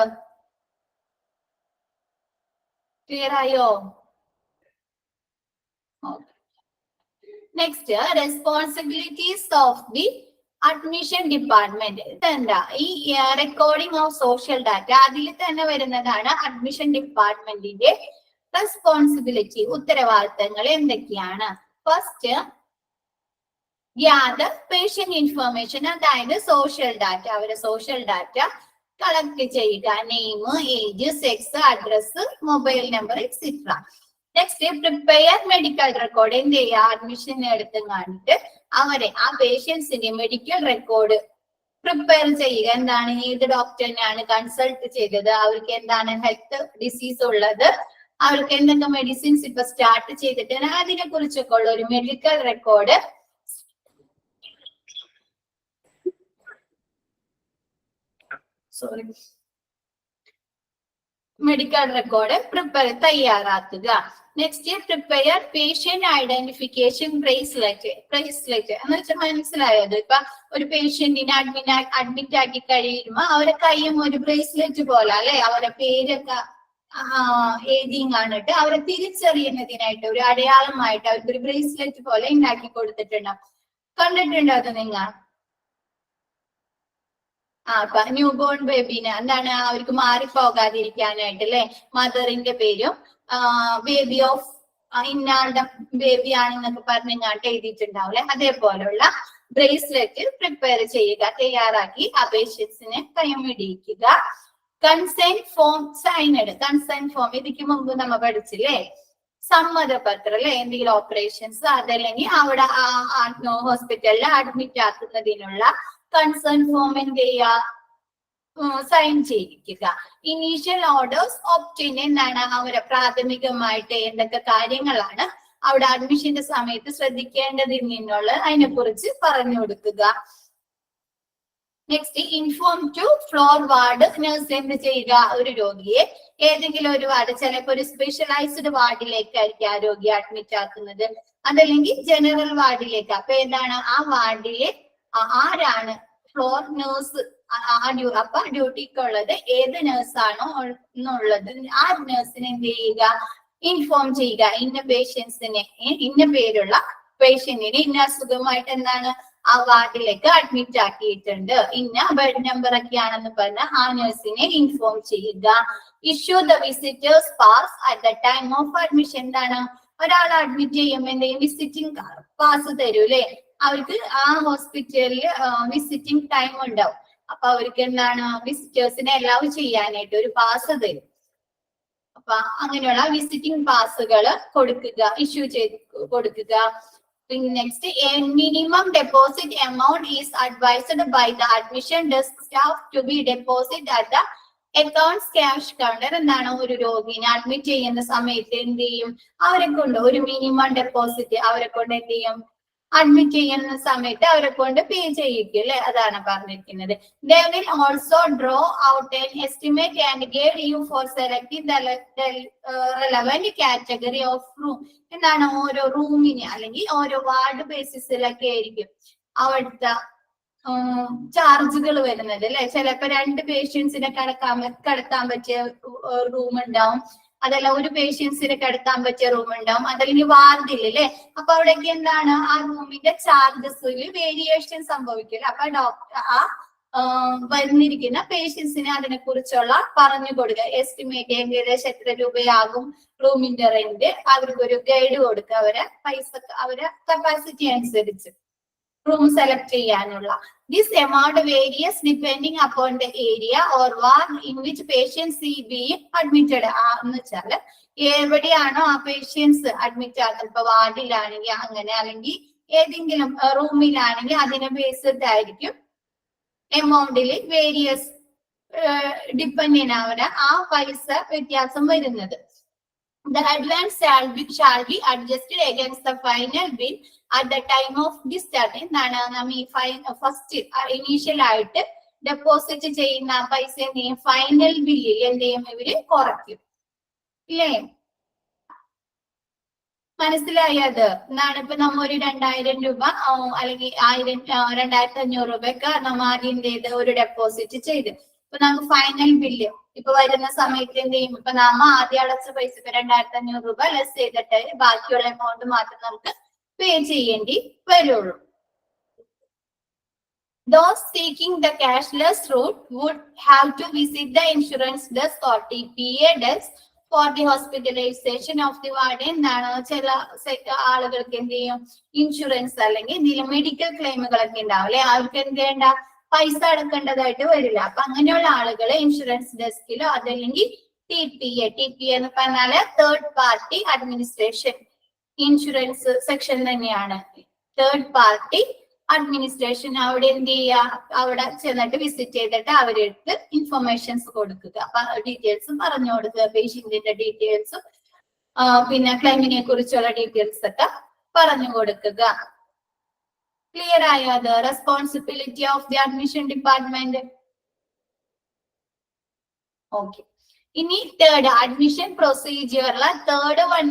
ക്ലിയർ ആയോ? Next, responsibilities of the admission department. ഇതെന്താ, ഈ റെക്കോർഡിംഗ് ഓഫ് സോഷ്യൽ ഡാറ്റ അതിൽ തന്നെ വരുന്നതാണ് അഡ്മിഷൻ ഡിപ്പാർട്ട്മെന്റിന്റെ റെസ്പോൺസിബിലിറ്റി, ഉത്തരവാദിത്തങ്ങൾ എന്തൊക്കെയാണ്? ഫസ്റ്റ്, ഗ്യാദർ പേഷ്യന്റ് ഇൻഫർമേഷൻ, അതായത് സോഷ്യൽ ഡാറ്റ, അവരുടെ സോഷ്യൽ ഡാറ്റ കളക്ട് ചെയ്യുക. Name, age, sex, address, mobile number etcetera. Next, prepare medical record. എന്ത് ചെയ്യുക, അഡ്മിഷൻ എടുത്ത് കണ്ടിട്ട് അവരെ ആ പേഷ്യൻസിന്റെ മെഡിക്കൽ റെക്കോർഡ് പ്രിപ്പയർ ചെയ്യുക. എന്താണ്, ഏത് ഡോക്ടറിനെയാണ് കൺസൾട്ട് ചെയ്തത്, അവർക്ക് എന്താണ് ഹെൽത്ത് ഡിസീസ് ഉള്ളത്, അവർക്ക് എന്തൊക്കെ മെഡിസിൻസ് ഇപ്പൊ സ്റ്റാർട്ട് ചെയ്തിട്ട് അതിനെ കുറിച്ചൊക്കെ ഉള്ള ഒരു മെഡിക്കൽ റെക്കോർഡ് തയ്യാറാക്കുക. Next, prepare patient identification bracelet. എന്ന് വെച്ചാൽ മനസ്സിലായത്, ഇപ്പൊ ഒരു പേഷ്യന്റിനെ അഡ്മിറ്റ് ആക്കി കഴിയുമ്പോ അവരെ കൈയും ഒരു ബ്രേസ്ലെറ്റ് പോലെ അല്ലെ, അവരുടെ പേരൊക്കെ എഴുതിയും കാണിട്ട് അവരെ തിരിച്ചറിയുന്നതിനായിട്ട് ഒരു അടയാളമായിട്ട് അവർക്ക് ഒരു ബ്രേസ്ലെറ്റ് പോലെ ഉണ്ടാക്കി കൊടുത്തിട്ടുണ്ടാവും. കണ്ടിട്ടുണ്ടോ അത് നിങ്ങൾ? ഇപ്പൊ ന്യൂ ബോൺ ബേബിനെ എന്താണ് അവർക്ക് മാറിപ്പോകാതിരിക്കാനായിട്ട് അല്ലെ, മദറിന്റെ പേരും ബേബി ഓഫ് ഇന്നാളുടെ ബേബി ആണെന്നൊക്കെ പറഞ്ഞിങ്ങാട്ട് എഴുതിയിട്ടുണ്ടാവില്ലേ, അതേപോലുള്ള ബ്രേസ്ലെറ്റ് പ്രിപ്പയർ ചെയ്യുക, തയ്യാറാക്കി ആ പേഷ്യൻസിനെ കൈമിടിയിക്കുക. Consent form signed. Consent form ഇതിക്ക് മുമ്പ് നമ്മ പഠിച്ചില്ലേ, സമ്മതപത്രം അല്ലെ, എന്തെങ്കിലും ഓപ്പറേഷൻസ് അതല്ലെങ്കിൽ അവിടെ ഹോസ്പിറ്റലിൽ അഡ്മിറ്റ് ആക്കുന്നതിനുള്ള കൺസേൺ ഫോം എന്ത് ചെയ്യുക, സൈൻ ചെയ്യിക്കുക. Initial orders obtain. എന്താണ്, അവരെ പ്രാഥമികമായിട്ട് എന്തൊക്കെ കാര്യങ്ങളാണ് അവിടെ അഡ്മിഷന്റെ സമയത്ത് ശ്രദ്ധിക്കേണ്ടതിൽ നിന്നുള്ള അതിനെ കുറിച്ച് പറഞ്ഞു കൊടുക്കുക. Next, inform to floor ward nurse. എന്ത് ചെയ്യുക, ഒരു രോഗിയെ ഏതെങ്കിലും ഒരു വാർഡ്, ചിലപ്പോൾ ഒരു സ്പെഷ്യലൈസ്ഡ് വാർഡിലേക്കായിരിക്കും ആ രോഗിയെ അഡ്മിറ്റ് ആക്കുന്നത്, അതല്ലെങ്കിൽ ജനറൽ വാർഡിലേക്ക്. അപ്പൊ എന്താണ്, ആ വാർഡിലെ ആരാണ് ഫ്ലോർ നേഴ്സ്, അപ്പൊ ഡ്യൂട്ടിക്കുള്ളത് ഏത് നേഴ്സാണോ എന്നുള്ളത് ആ നേഴ്സിനെ എന്ത് ചെയ്യുക, ഇൻഫോം ചെയ്യുക. ഇന്ന പേഷ്യൻസിനെ, ഇന്ന പേരുള്ള പേഷ്യന്റിന് ഇന്ന അസുഖമായിട്ട് എന്താണ് ആ വാർഡിലേക്ക് അഡ്മിറ്റ് ആക്കിയിട്ടുണ്ട്, ഇന്ന ബെഡ് നമ്പർ ഒക്കെയാണെന്ന് പറഞ്ഞ ആ നേഴ്സിനെ ഇൻഫോം ചെയ്യുക. Issue the visitors pass at the time of admission. എന്താണ്, ഒരാൾ അഡ്മിറ്റ് ചെയ്യുമ്പോൾ എന്തെങ്കിലും വിസിറ്റിംഗ് പാസ് തരൂലേ, അവർക്ക് ആ ഹോസ്പിറ്റലിൽ വിസിറ്റിംഗ് ടൈം ഉണ്ടാവും. അപ്പൊ അവർക്ക് എന്താണ് വിസിറ്റേഴ്സിനെ അലൗ ചെയ്യാനായിട്ട് ഒരു പാസ് തരും. അപ്പൊ അങ്ങനെയുള്ള വിസിറ്റിംഗ് പാസുകൾ കൊടുക്കുക, ഇഷ്യൂ ചെയ്ത് കൊടുക്കുക. പിന്നെ next, a minimum deposit amount is advised by the admission desk staff to be deposit at the accounts cash counter എന്താണ്, ഒരു രോഗിനെ അഡ്മിറ്റ് ചെയ്യുന്ന സമയത്ത് എന്ത് ചെയ്യും, അവരെ കൊണ്ട് ഒരു മിനിമം ഡെപ്പോസിറ്റ് അവരെ കൊണ്ട് എന്ത് ചെയ്യും, അഡ്മിറ്റ് ചെയ്യുന്ന സമയത്ത് അവരെ കൊണ്ട് പേ ചെയ്യിക്കും അല്ലെ, അതാണ് പറഞ്ഞിരിക്കുന്നത്. They will also draw out an estimate and guide you for selecting the relevant category of room. എന്താണ്, ഓരോ റൂമിന് അല്ലെങ്കിൽ ഓരോ വാർഡ് ബേസിസിലൊക്കെ ആയിരിക്കും അവിടുത്തെ ചാർജുകൾ വരുന്നത് അല്ലെ. ചിലപ്പോ 2 പേഷ്യൻസിനെ കിടത്താൻ പറ്റിയ റൂം ഉണ്ടാവും, അതല്ല ഒരു പേഷ്യൻസിനെ കിടത്താൻ പറ്റിയ റൂം ഉണ്ടാവും, അതല്ലെങ്കിൽ വാർഡിൽ അല്ലെ. അപ്പൊ അവിടേക്ക് എന്താണ്, ആ റൂമിന്റെ ചാർജസിൽ വേരിയേഷൻ സംഭവിക്കില്ല. അപ്പൊ ഡോക്ടർ വരുന്നിരിക്കുന്ന പേഷ്യൻസിന് അതിനെ കുറിച്ചുള്ള പറഞ്ഞു കൊടുക്കുക, എസ്റ്റിമേറ്റ് ഏകദേശം എത്ര രൂപയാകും റൂമിന്റെ റെന്റ്, അവർക്കൊരു ഗൈഡ് കൊടുക്കുക, അവരെ പൈസ അവരെ കപ്പാസിറ്റി അനുസരിച്ച് റൂം സെലക്ട് ചെയ്യാനുള്ള. This amount varies depending upon the area or ward in which patients is being admitted. എന്ന് വെച്ചാല് എവിടെയാണോ ആ പേഷ്യൻസ് അഡ്മിറ്റ് ആകുന്നത്, ഇപ്പൊ വാർഡിലാണെങ്കിൽ അങ്ങനെ, അല്ലെങ്കിൽ ഏതെങ്കിലും റൂമിലാണെങ്കിൽ അതിനെ ബേസ്ഡ് ആയിരിക്കും എമൗണ്ടിൽ വേരിയസ് ഡിപ്പെൻഡിന് അവരെ ആ പൈസ വ്യത്യാസം വരുന്നത്. The advance shall be adjusted against the final bill at the time of discharge. എന്താണ്, നമ്മ ഈ ഫസ്റ്റ് ഇനീഷ്യൽ ആയിട്ട് ഡെപ്പോസിറ്റ് ചെയ്യുന്ന പൈസ എന്ത് ചെയ്യും, ഫൈനൽ ബില്ലിൽ എന്ത് ചെയ്യും, ഇവര് കുറയ്ക്കും ഇല്ലേ. മനസ്സിലായത് എന്നാണ്. ഇപ്പൊ നമ്മ ഒരു 2000 രൂപ അല്ലെങ്കിൽ 2500 രൂപയൊക്കെ നമ്മ ആദ്യം ഒരു ഡെപ്പോസിറ്റ് ചെയ്ത്, ഇപ്പൊ നമുക്ക് ഫൈനൽ ബില്ല് ഇപ്പൊ വരുന്ന സമയത്ത് എന്ത് ചെയ്യും, ഇപ്പൊ നമ്മ ആദ്യം അടച്ച പൈസ 2500 രൂപ ലെസ് ചെയ്തിട്ട് ബാക്കിയുള്ള എമൗണ്ട് മാത്രം നമുക്ക് പേ ചെയ്യേണ്ടി വരുള്ളൂ. Those seeking the cashless route would have to visit the insurance desk or TPA desk for the hospitalization of the ward. എന്താണ്, ചില ആളുകൾക്ക് എന്ത് ചെയ്യും, ഇൻഷുറൻസ് അല്ലെങ്കിൽ എന്തെങ്കിലും മെഡിക്കൽ ക്ലെയിമുകളൊക്കെ ഉണ്ടാവും അല്ലെ, അവർക്ക് എന്ത് ചെയ്യേണ്ട, പൈസ അടക്കേണ്ടതായിട്ട് വരില്ല. അപ്പൊ അങ്ങനെയുള്ള ആളുകള് ഇൻഷുറൻസ് ഡെസ്കിലോ അതല്ലെങ്കിൽ TPA എന്ന് പറഞ്ഞാല് third party administration insurance section തന്നെയാണ്. തേർഡ് പാർട്ടി അഡ്മിനിസ്ട്രേഷൻ അവിടെ എന്ത് ചെയ്യുക, അവിടെ ചെന്നിട്ട് വിസിറ്റ് ചെയ്തിട്ട് അവരെടുത്ത് ഇൻഫർമേഷൻസ് കൊടുക്കുക, ഡീറ്റെയിൽസ് പറഞ്ഞു കൊടുക്കുക, പേഷ്യന്റിന്റെ ഡീറ്റെയിൽസും പിന്നെ ക്ലെയിമിനെ കുറിച്ചുള്ള ഡീറ്റെയിൽസ് ഒക്കെ പറഞ്ഞു കൊടുക്കുക. ക്ലിയർ ആയോ? അത് responsibility of the admission department. Okay, ഇനി തേർഡ് അഡ്മിഷൻ പ്രൊസീജിയറിലെ third one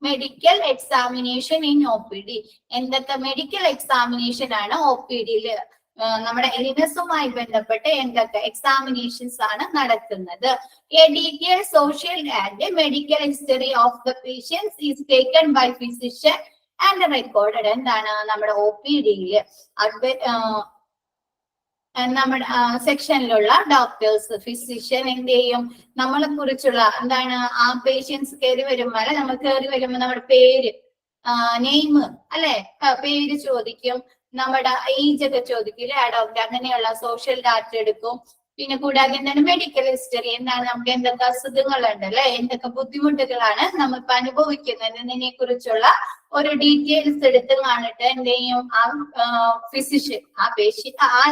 medical examination in OPD. എന്തൊക്കെ മെഡിക്കൽ എക്സാമിനേഷൻ ആണ് OPD-യിൽ, നമ്മുടെ ഇൽനെസ്സുമായി ബന്ധപ്പെട്ട് എന്തൊക്കെ എക്സാമിനേഷൻസ് ആണ് നടക്കുന്നത്? A detail social and medical history of the patients is taken by physician and recorded. എന്താണ്, നമ്മുടെ OPD-യിൽ നമ്മുടെ സെക്ഷനിലുള്ള ഡോക്ടേഴ്സ് ഫിസിഷ്യൻ എന്ത് ചെയ്യും, നമ്മളെ കുറിച്ചുള്ള എന്താണ്, ആ പേഷ്യൻസ് കയറി വരുമ്പോൾ നമ്മൾ കയറി വരുമ്പോൾ നമ്മുടെ പേര്, നെയിം അല്ലെ, പേര് ചോദിക്കും, നമ്മുടെ ഏജ് ഒക്കെ ചോദിക്കില്ലേ ആ ഡോക്ടർ, അങ്ങനെയുള്ള സോഷ്യൽ ഡാറ്റ എടുക്കും. പിന്നെ കൂടാതെ എന്താണ് മെഡിക്കൽ ഹിസ്റ്ററി, എന്താണ് നമുക്ക് എന്തൊക്കെ അസുഖങ്ങളുണ്ട് അല്ലെ, എന്തൊക്കെ ബുദ്ധിമുട്ടുകളാണ് നമ്മളിപ്പോ അനുഭവിക്കുന്നത് എന്നതിനെ കുറിച്ചുള്ള ഒരു ഡീറ്റെയിൽസ് എടുത്ത് കാണിട്ട് എന്ത് ചെയ്യും, ആ ഫിസിഷ്യൻ ആ പേഷ്യൻ ആ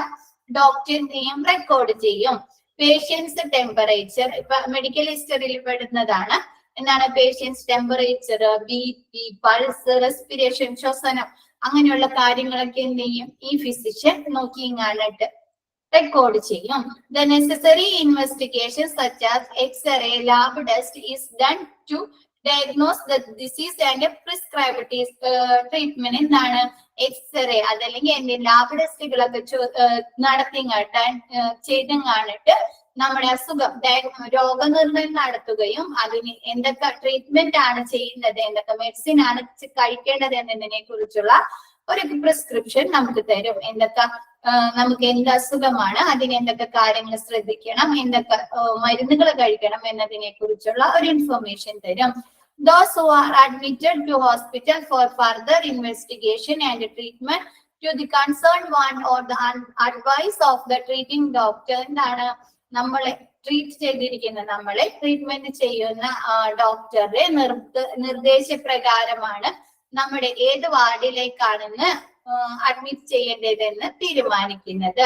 ഡോക്ടറിനെയും റെക്കോർഡ് ചെയ്യും. പേഷ്യൻസ് ടെമ്പറേച്ചർ ഇപ്പൊ മെഡിക്കൽ ഹിസ്റ്ററിയിൽ പെടുന്നതാണ്. എന്താണ് patients temperature, BP, pulse, respiration, ശ്വസനം, അങ്ങനെയുള്ള കാര്യങ്ങളൊക്കെ എന്ത് ചെയ്യും, ഈ ഫിസിഷ്യൻ നോക്കിയും കാണിട്ട് റെക്കോർഡ് ചെയ്യും. The necessary investigation such as X-ray, lab test is done to diagnose the disease and prescribe treatment. എന്താണ്, എക്സ്റേ അതല്ലെങ്കിൽ എന്റെ ലാബ് ടെസ്റ്റുകളൊക്കെ നടത്തി ചെയ്തും കാണിട്ട് നമ്മുടെ അസുഖം രോഗനിർണയം നടത്തുകയും അതിന് എന്തൊക്കെ ട്രീറ്റ്മെന്റ് ആണ് ചെയ്യുന്നത്, എന്തൊക്കെ മെഡിസിൻ ആണ് കഴിക്കേണ്ടത് എന്നതിനെ കുറിച്ചുള്ള ഒരു പ്രിസ്ക്രിപ്ഷൻ നമുക്ക് തരും. എന്തൊക്കെ നമുക്ക് എന്ത് അസുഖമാണ്, അതിന് എന്തൊക്കെ കാര്യങ്ങൾ ശ്രദ്ധിക്കണം, എന്തൊക്കെ മരുന്നുകൾ കഴിക്കണം എന്നതിനെ കുറിച്ചുള്ള ഒരു ഇൻഫർമേഷൻ തരും. Those who are admitted to hospital for further investigation and treatment to the concerned one or the advice of the treating doctor. എന്താണ്, നമ്മളെ ട്രീറ്റ് ചെയ്തിരിക്കുന്ന നമ്മളെ ട്രീറ്റ്മെന്റ് ചെയ്യുന്ന ഡോക്ടറുടെ നിർദ്ദേശപ്രകാരമാണ് നമ്മുടെ ഏത് വാർഡിലേക്കാണെന്ന് അഡ്മിറ്റ് ചെയ്യേണ്ടതെന്ന് തീരുമാനിക്കുന്നത്.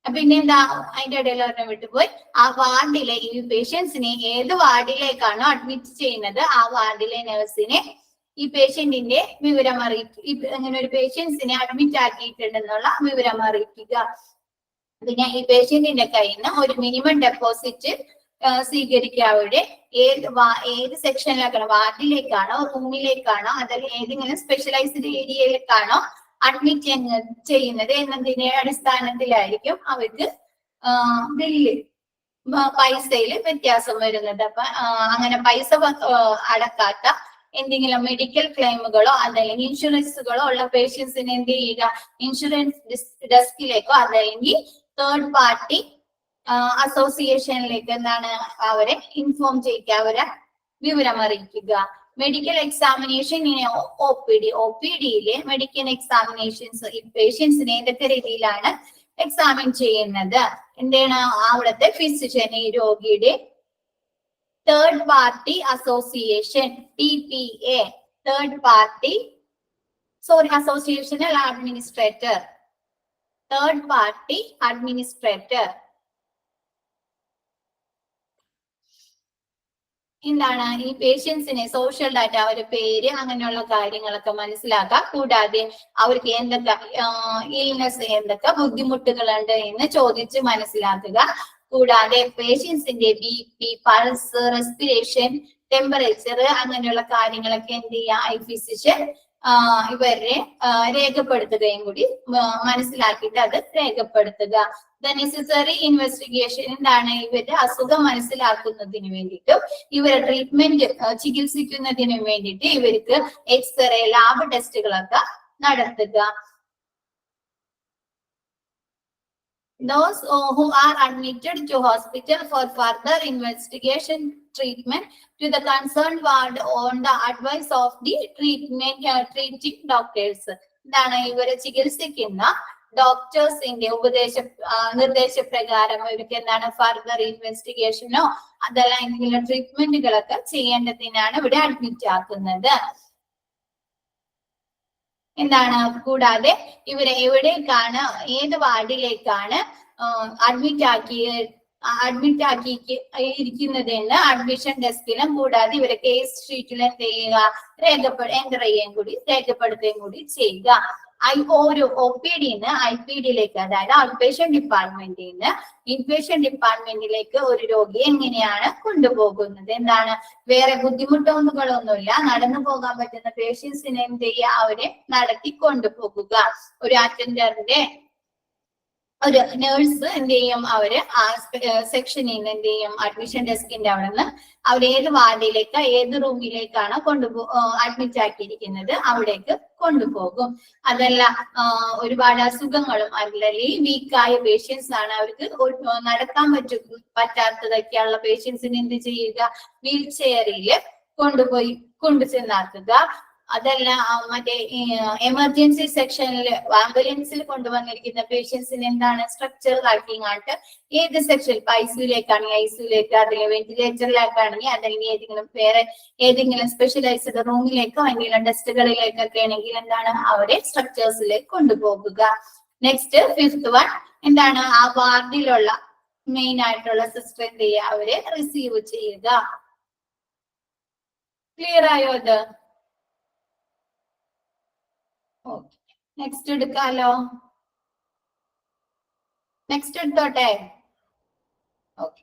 പിന്നെ എന്താ അതിന്റെ ഇടയിൽ ഒരെണ്ണം വിട്ടുപോയി. ആ വാർഡിലെ ഈ പേഷ്യൻസിനെ ഏത് വാർഡിലേക്കാണോ അഡ്മിറ്റ് ചെയ്യുന്നത് ആ വാർഡിലെ നഴ്സിനെ ഈ പേഷ്യന്റിന്റെ വിവരം അറിയിക്കുക. അങ്ങനെ ഒരു പേഷ്യൻസിനെ അഡ്മിറ്റ് ആക്കിയിട്ടുണ്ടെന്നുള്ള വിവരം അറിയിക്കുക. പിന്നെ ഈ പേഷ്യന്റിന്റെ കയ്യിൽ നിന്ന് ഒരു മിനിമം ഡെപ്പോസിറ്റ് സ്വീകരിക്കുക. അവിടെ ഏത് സെക്ഷനിലേക്കാണോ, വാർഡിലേക്കാണോ, റൂമിലേക്കാണോ, അതല്ലെങ്കിൽ ഏതെങ്കിലും സ്പെഷ്യലൈസ്ഡ് ഏരിയയിലേക്കാണോ അഡ്മിറ്റ് ചെയ്യുന്നത് എന്നതിന്റെ അടിസ്ഥാനത്തിലായിരിക്കും അവർക്ക് ബില്ല് പൈസയിൽ വ്യത്യാസം വരുന്നത്. അപ്പൊ അങ്ങനെ പൈസ അടക്കാത്ത എന്തെങ്കിലും മെഡിക്കൽ ക്ലെയിമുകളോ അതല്ലെങ്കിൽ ഇൻഷുറൻസുകളോ ഉള്ള പേഷ്യൻസിന് എന്ത് ചെയ്യുക, ഇൻഷുറൻസ് ഡെസ്കിലേക്കോ അതല്ലെങ്കിൽ തേർഡ് പാർട്ടി അസോസിയേഷനിലേക്ക് എന്താണ് അവരെ ഇൻഫോം ചെയ്യുക, അവരെ വിവരം അറിയിക്കുക. മെഡിക്കൽ എക്സാമിനേഷൻ ഒപിഡിയിലെ മെഡിക്കൽ എക്സാമിനേഷൻസ് ഈ പേഷ്യൻസിനെ ഏതൊക്കെ രീതിയിലാണ് എക്സാമിൻ ചെയ്യുന്നത്, എന്താണ് അവിടുത്തെ ഫിസിഷ്യൻ ഈ രോഗിയുടെ third party association TPA third party association administrator third party administrator എന്താണ് ഈ പേഷ്യൻസിനെ സോഷ്യൽ ഡാറ്റ, അവരുടെ പേര് അങ്ങനെയുള്ള കാര്യങ്ങളൊക്കെ മനസ്സിലാക്കുക. കൂടാതെ അവർക്ക് എന്തൊക്കെ ഇൽനെസ്, എന്തൊക്കെ ബുദ്ധിമുട്ടുകളുണ്ട് എന്ന് ചോദിച്ച് മനസ്സിലാക്കുക. കൂടാതെ പേഷ്യൻസിന്റെ BP, പൾസ്, റെസ്പിറേഷൻ, ടെമ്പറേച്ചർ അങ്ങനെയുള്ള കാര്യങ്ങളൊക്കെ എന്ത് ചെയ്യുക, ഐ ഫിസിഷ്യൻ ഇവരെ രേഖപ്പെടുത്തുകയും കൂടി മനസ്സിലാക്കിയിട്ട് അത് രേഖപ്പെടുത്തുക. ദ നെസസറി ഇൻവെസ്റ്റിഗേഷൻ എന്താണ്, ഇവരുടെ അസുഖം മനസ്സിലാക്കുന്നതിന് വേണ്ടിയിട്ടും ഇവരെ ട്രീറ്റ്മെന്റ് ചികിത്സിക്കുന്നതിന് വേണ്ടിയിട്ട് ഇവർക്ക് എക്സ്റേ, ലാബ് ടെസ്റ്റുകളൊക്കെ നടത്തുക. Those who are admitted to hospital for further investigation treatment to the concerned ward on the advice of the treating doctors. എന്താണ് ഇവരെ ചികിത്സിക്കുന്ന ഡോക്ടേഴ്സിന്റെ നിർദ്ദേശപ്രകാരം ഇവർക്ക് എന്താണ് ഫർദർ ഇൻവെസ്റ്റിഗേഷനോ അതല്ല എന്തെങ്കിലും ട്രീറ്റ്മെന്റുകളൊക്കെ ചെയ്യേണ്ടതിനാണ് ഇവിടെ അഡ്മിറ്റ് ആക്കുന്നത്. എന്താണ് കൂടാതെ ഇവരെ എവിടേക്കാണ്, ഏത് വാർഡിലേക്കാണ് അഡ്മിറ്റ് ആക്കി ഇരിക്കുന്നതെന്ന് അഡ്മിഷൻ ഡെസ്കിലും കൂടാതെ ഇവരെ കേസ് ഷീറ്റിൽ എന്ത് ചെയ്യുക, എൻ്റർ രേഖപ്പെടുത്തുകയും കൂടി ചെയ്യുക. ഓരോ OPD-ന്ന് IPD-ലേക്ക്, അതായത് ഔട്ട് പേഷ്യന്റ് ഡിപ്പാർട്ട്മെന്റിൽ നിന്ന് ഇൻപേഷ്യന്റ് ഡിപ്പാർട്ട്മെന്റിലേക്ക് ഒരു രോഗിയെ എങ്ങനെയാണ് കൊണ്ടുപോകുന്നത്, എന്താണ് വേറെ ബുദ്ധിമുട്ടൊന്നുകളൊന്നുമില്ല, നടന്നു പോകാൻ പറ്റുന്ന പേഷ്യൻസിനെ എന്ത് ചെയ്യുക, അവരെ നടത്തി കൊണ്ടുപോകുക. ഒരു അറ്റൻഡറിന്റെ ഒരു നേഴ്സ് എന്ത് ചെയ്യും, അവര് ആ സെക്ഷനിൽ നിന്ന് എന്ത് ചെയ്യും, അഡ്മിഷൻ ഡെസ്കിന്റെ അവിടെ നിന്ന് അവർ ഏത് വാർഡിലേക്ക്, ഏത് റൂമിലേക്കാണോ അഡ്മിറ്റ് ആക്കിയിരിക്കുന്നത് അവിടേക്ക് കൊണ്ടുപോകും. അതല്ല ഒരുപാട് അസുഖങ്ങളും അല്ലെങ്കിൽ വീക്കായ പേഷ്യൻസ് ആണ്, അവർക്ക് നടക്കാൻ പറ്റാത്തതൊക്കെയുള്ള പേഷ്യൻസിന് എന്ത് ചെയ്യുക, വീൽ ചെയറിൽ കൊണ്ടു ചെന്നാക്കുക. അതല്ല മറ്റേ എമർജൻസി സെക്ഷനിൽ ആംബുലൻസിൽ കൊണ്ടുവന്നിരിക്കുന്ന പേഷ്യൻസിന് എന്താണ് സ്ട്രക്ചർ റാക്കിംഗ് ആയിട്ട് ഏത് സെക്ഷൻ, ICU-ലേക്കാണെങ്കിൽ ICU-ലേക്ക്, അല്ലെങ്കിൽ വെന്റിലേറ്ററിലേക്കാണെങ്കിൽ അല്ലെങ്കിൽ ഏതെങ്കിലും സ്പെഷ്യലൈസ്ഡ് റൂമിലേക്കോ എന്തെങ്കിലും ടെസ്റ്റുകളിലേക്കൊക്കെ ആണെങ്കിൽ എന്താണ് അവരെ സ്ട്രക്ചേഴ്സിലേക്ക് കൊണ്ടുപോകുക. നെക്സ്റ്റ് 5th വൺ എന്താണ്, ആ വാർഡിലുള്ള മെയിൻ ആയിട്ടുള്ള സിസ്റ്റർ എന്ത് ചെയ്യുക, അവരെ റിസീവ് ചെയ്യുക. ക്ലിയർ ആയോ അത്? നെക്സ്റ്റ് എടുക്കാലോ, നെക്സ്റ്റ് എടുത്തോട്ടെ. ഓക്കെ,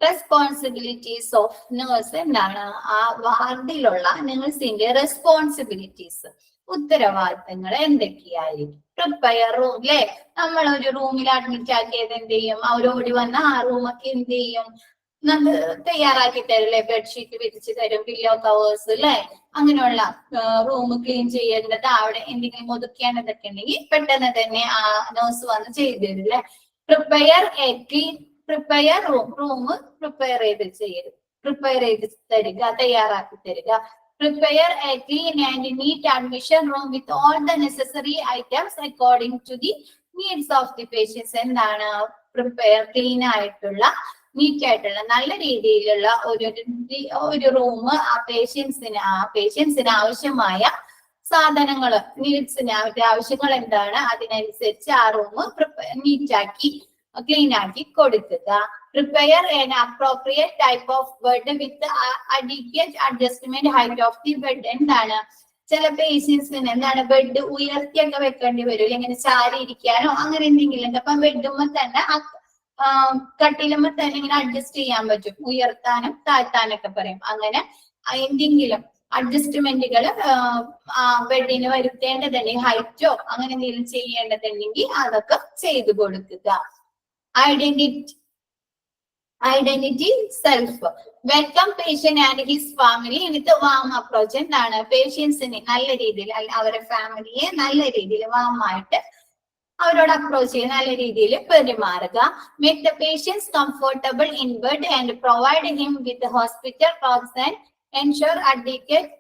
റെസ്പോൺസിബിലിറ്റീസ് ഓഫ് നേഴ്സ് എന്താണ്, ആ വാർഡിലുള്ള നേഴ്സിന്റെ റെസ്പോൺസിബിലിറ്റീസ്, ഉത്തരവാദിത്തങ്ങൾ എന്തൊക്കെയായിരിക്കും. പ്രിപ്പയർ റൂം അല്ലെ, നമ്മൾ ഒരു റൂമിൽ അഡ്മിറ്റ് ആക്കിയത് എന്ത് ചെയ്യും, അവരോടി വന്ന ആ റൂമൊക്കെ എന്ത് ചെയ്യും, തയ്യാറാക്കി തരില്ലേ, ബെഡ്ഷീറ്റ് വിരിച്ചു തരും, പില്ലോ കവേഴ്സ് അല്ലെ, അങ്ങനെയുള്ള റൂം ക്ലീൻ ചെയ്യേണ്ടത്, അവിടെ എന്തെങ്കിലും ഒതുക്കേണ്ടതൊക്കെ ഉണ്ടെങ്കിൽ പെട്ടെന്ന് തന്നെ ആ നേഴ്സ് വന്ന് ചെയ്തു തരില്ലേ. പ്രിപ്പയർ റൂം പ്രിപ്പയർ ചെയ്ത് തരിക, തയ്യാറാക്കി തരിക. Prepare a clean and neat admission room with all the necessary items according to the needs of the patients. എന്താണ് പ്രിപ്പയർ, ക്ലീൻ ആയിട്ടുള്ള, നീറ്റ് ആയിട്ടുള്ള, നല്ല രീതിയിലുള്ള ഒരു റൂം ആ പേഷ്യൻസിന് ആവശ്യമായ സാധനങ്ങള് നീഡ്സിന് അവരുടെ ആവശ്യങ്ങൾ എന്താണ് അതിനനുസരിച്ച് ആ റൂം നീറ്റാക്കി ക്ലീൻ ആക്കി കൊടുക്കുക. Prepare an appropriate type of bed with adequate adjustment height of the bed. എന്താണ് ചില പേഷ്യൻസിന് എന്താണ് ബെഡ് ഉയർത്തിയൊക്കെ വെക്കേണ്ടി വരും, ഇങ്ങനെ ചാരി ഇരിക്കാനോ അങ്ങനെ എന്തെങ്കിലും. അപ്പൊ ബെഡുമ്പോ തന്നെ കട്ടിലുമ്പോ തന്നെ ഇങ്ങനെ അഡ്ജസ്റ്റ് ചെയ്യാൻ പറ്റും, ഉയർത്താനും താഴ്ത്താനൊക്കെ പറയും. അങ്ങനെ എന്തെങ്കിലും അഡ്ജസ്റ്റ്മെന്റുകൾ ബെഡിന് വരുത്തേണ്ടതുണ്ടെങ്കിൽ ഹൈറ്റോ അങ്ങനെ എന്തെങ്കിലും ചെയ്യേണ്ടതുണ്ടെങ്കിൽ അതൊക്കെ ചെയ്തു കൊടുക്കുക. Identity self welcome patient and his family with warm approach. എന്താണ് പേഷ്യൻസിനെ നല്ല രീതിയിൽ അവരുടെ ഫാമിലിയെ നല്ല രീതിയിൽ വാമായിട്ട് അവരോട് അപ്രോച്ച് ചെയ്ത് നല്ല രീതിയിൽ പെരുമാറുക. Make the patients comfortable in bed and provide him with hospital clothes and ensure advocate.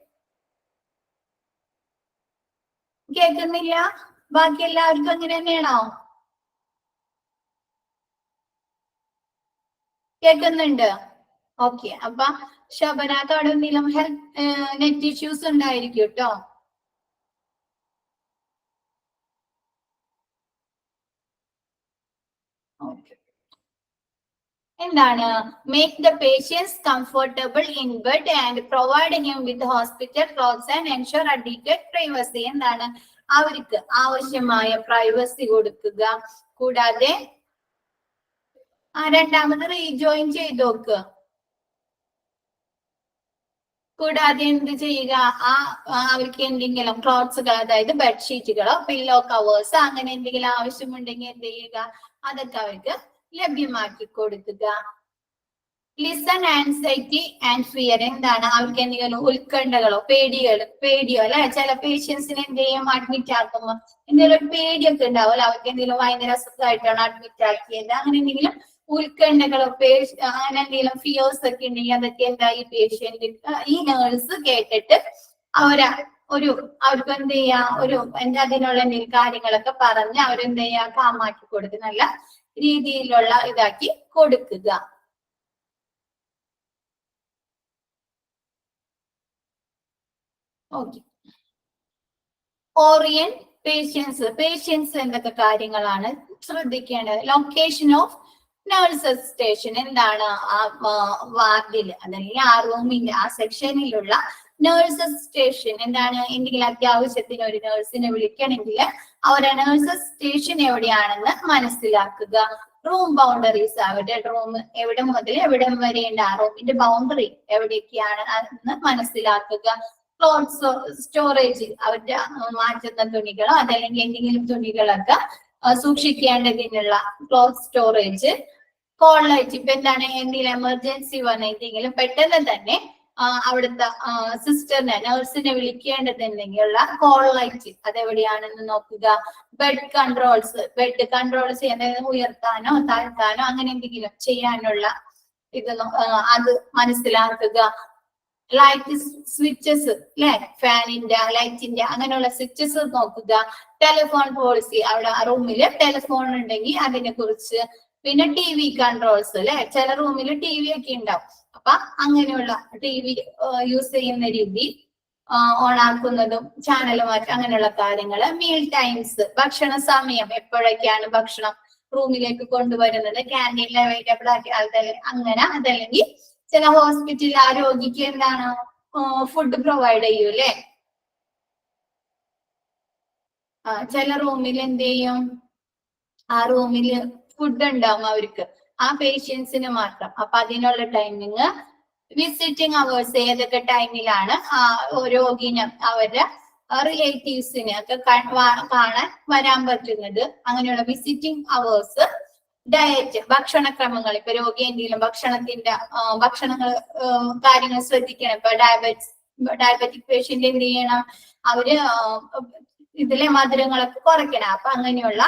കേൾക്കുന്നില്ല? ബാക്കി എല്ലാവർക്കും അങ്ങനെ തന്നെയാണോ? കേൾക്കുന്നുണ്ട്? ഓക്കെ. അപ്പൊ ശബനാഥ് അവിടെ എന്തെങ്കിലും നെറ്റ് ഇഷ്യൂസ് ഉണ്ടായിരിക്കും കേട്ടോ. എന്താണ് make the patients comfortable in bed and provide him with hospital clothes and ensure advocate privacy. എന്താണ് അവർക്ക് ആവശ്യമായ പ്രൈവസി കൊടുക്കുക. കൂടാതെ രണ്ടാമത് റീജോയിൻ ചെയ്ത് നോക്കുക. കൂടാതെ എന്ത് ചെയ്യുക, അവർക്ക് എന്തെങ്കിലും ക്ലോത്ത്സുകൾ, അതായത് ബെഡ്ഷീറ്റുകളോ പില്ലോ കവേഴ്സ് അങ്ങനെ എന്തെങ്കിലും ആവശ്യമുണ്ടെങ്കിൽ എന്ത് ചെയ്യുക, അതൊക്കെ അവർക്ക് ലഭ്യമാക്കി കൊടുക്കുക. Listen anxiety and fear. എന്താണ് അവർക്ക് എന്തെങ്കിലും ഉത്കണ്ഠകളോ പേടിയോ അല്ലെ. ചില പേഷ്യൻസിന് എന്ത് ചെയ്യും, അഡ്മിറ്റ് ആക്കുമ്പോ എന്തെങ്കിലും പേടിയൊക്കെ ഉണ്ടാവുമല്ലോ, അവർക്ക് എന്തെങ്കിലും ഭയങ്കര അസുഖമായിട്ടാണ് അഡ്മിറ്റ് ആക്കിയത്, അങ്ങനെ എന്തെങ്കിലും ഉത്കണ്ഠകളോ അങ്ങനെ എന്തെങ്കിലും ഫിയേഴ്സ് ഒക്കെ ഉണ്ടെങ്കിൽ അതൊക്കെ എന്താ ഈ പേഷ്യന്റ് ഈ നേഴ്സ് കേട്ടിട്ട് അവർക്ക് എന്ത് ചെയ്യാ, അതിനുള്ള എന്തെങ്കിലും കാര്യങ്ങളൊക്കെ പറഞ്ഞ് അവരെന്ത് ചെയ്യാ, കാമാക്കി കൊടുക്കുക, നല്ല രീതിയിലുള്ള ഇതാക്കി കൊടുക്കുക. ഓക്കെ. ഓറിയൻ പേഷ്യൻസ് എന്തൊക്കെ കാര്യങ്ങളാണ് ശ്രദ്ധിക്കേണ്ടത്? Location of nurses station. എന്താണ് ആ വാർഡിൽ അല്ലെങ്കിൽ ആ റൂമിന്റെ ആ സെക്ഷനിലുള്ള നഴ്സസ് സ്റ്റേഷൻ. എന്താണ് എന്തെങ്കിലും അത്യാവശ്യത്തിന് ഒരു നഴ്സിനെ വിളിക്കണമെങ്കിൽ അവരുടെ നഴ്സസ് സ്റ്റേഷൻ എവിടെയാണെന്ന് മനസ്സിലാക്കുക. റൂം ബൗണ്ടറീസ്, അവരുടെ റൂം എവിടെ മുതൽ എവിടെ വരെയുണ്ട്, ആ റൂമിന്റെ ബൗണ്ടറി എവിടെയൊക്കെയാണ് എന്ന് മനസ്സിലാക്കുക. ക്ലോത്ത്സ് സ്റ്റോറേജ്, അവരുടെ മാറ്റുന്ന തുണികളോ അതല്ലെങ്കിൽ എന്തെങ്കിലും തുണികളൊക്കെ സൂക്ഷിക്കേണ്ടതിനുള്ള ക്ലോത്ത് സ്റ്റോറേജ്. കോൾ ലൈറ്റ്, ഇപ്പൊ എന്താണ് എന്തെങ്കിലും എമർജൻസി വന്നെങ്കിലും പെട്ടെന്ന് തന്നെ അവിടുത്തെ സിസ്റ്ററിനെ നഴ്സിനെ വിളിക്കേണ്ടതുണ്ടെങ്കിലുള്ള കോൾ ലൈറ്റ് അതെവിടെയാണെന്ന് നോക്കുക. ബെഡ് കൺട്രോൾസ് ചെയ്യുന്നത് ഉയർത്താനോ താഴ്ത്താനോ അങ്ങനെ എന്തെങ്കിലും ചെയ്യാനുള്ള ഇത് അത് മനസ്സിലാക്കുക. ലൈറ്റ് സ്വിച്ചസ് അല്ലെ, ഫാനിന്റെ ലൈറ്റിന്റെ അങ്ങനെയുള്ള സ്വിച്ചസ് നോക്കുക. ടെലിഫോൺ പോളിസി, അവിടെ റൂമില് ടെലിഫോൺ ഉണ്ടെങ്കിൽ അതിനെ കുറിച്ച്. പിന്നെ TV കൺട്രോൾസ് അല്ലെ, ചില റൂമിൽ TV ഒക്കെ ഉണ്ടാവും, അപ്പൊ അങ്ങനെയുള്ള TV യൂസ് ചെയ്യുന്ന രീതി, ഓൺ ആക്കുന്നതും ചാനൽ മാറ്റം അങ്ങനെയുള്ള കാര്യങ്ങള്. മീൽ ടൈംസ്, ഭക്ഷണ സമയം, എപ്പോഴൊക്കെയാണ് ഭക്ഷണം റൂമിലേക്ക് കൊണ്ടുവരുന്നത്, ക്യാൻറ്റീനിൽ അവൈലബിൾ ആക്കി അങ്ങനെ. അതല്ലെങ്കിൽ ചില ഹോസ്പിറ്റലിൽ ആ രോഗിക്ക് എന്താണ് ഫുഡ് പ്രൊവൈഡ് ചെയ്യും അല്ലെ. ചില റൂമിൽ എന്ത് ചെയ്യും, ആ റൂമിൽ ഫുഡ് ഉണ്ടാവും അവർക്ക്, ആ പേഷ്യൻസിന് മാത്രം. അപ്പൊ അതിനുള്ള ടൈമിങ്. വിസിറ്റിംഗ് അവേഴ്സ്, ഏതൊക്കെ ടൈമിലാണ് രോഗിന് അവരുടെ റിലേറ്റീവ്സിന് ഒക്കെ കാണാൻ വരാൻ പറ്റുന്നത്, അങ്ങനെയുള്ള വിസിറ്റിംഗ് അവേഴ്സ്. ഡയറ്റ്, ഭക്ഷണക്രമങ്ങൾ, ഇപ്പൊ രോഗി എന്തെങ്കിലും ഭക്ഷണങ്ങൾ കാര്യങ്ങൾ ശ്രദ്ധിക്കണം. ഇപ്പൊ ഡയബറ്റിക് പേഷ്യന്റ് എന്ത് ചെയ്യണം, അവര് ഇതിലെ മധുരങ്ങളൊക്കെ കുറയ്ക്കണം. അപ്പൊ അങ്ങനെയുള്ള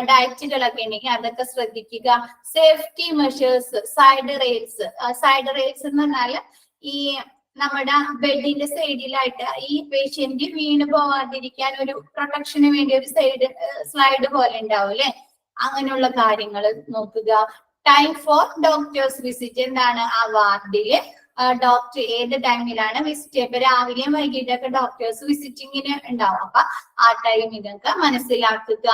ഡയറ്റുകളൊക്കെ ഉണ്ടെങ്കിൽ അതൊക്കെ ശ്രദ്ധിക്കുക. സേഫ്റ്റി മെഷേഴ്സ്, സൈഡ് റെയിൽസ് എന്ന് പറഞ്ഞാല് ഈ നമ്മുടെ ബെഡിന്റെ സൈഡിലായിട്ട് ഈ പേഷ്യന്റ് വീണ് പോവാതിരിക്കാൻ ഒരു പ്രൊട്ടക്ഷന് വേണ്ടി ഒരു സ്ലൈഡ് പോലെ ഉണ്ടാവും അല്ലെ, അങ്ങനെയുള്ള കാര്യങ്ങൾ നോക്കുക. ടൈം ഫോർ ഡോക്ടേഴ്സ് വിസിറ്റ്, എന്താണ് ആ വാർഡില് ഡോക്ടർ ഏത് ടൈമിലാണ് വിസിറ്റ് ചെയ്യുക. ഇപ്പൊ രാവിലെയും വൈകിട്ടൊക്കെ ഡോക്ടേഴ്സ് വിസിറ്റിങ്ങിന് ഉണ്ടാവും. അപ്പൊ ആ ടൈം നിങ്ങൾക്ക് മനസ്സിലാക്കുക.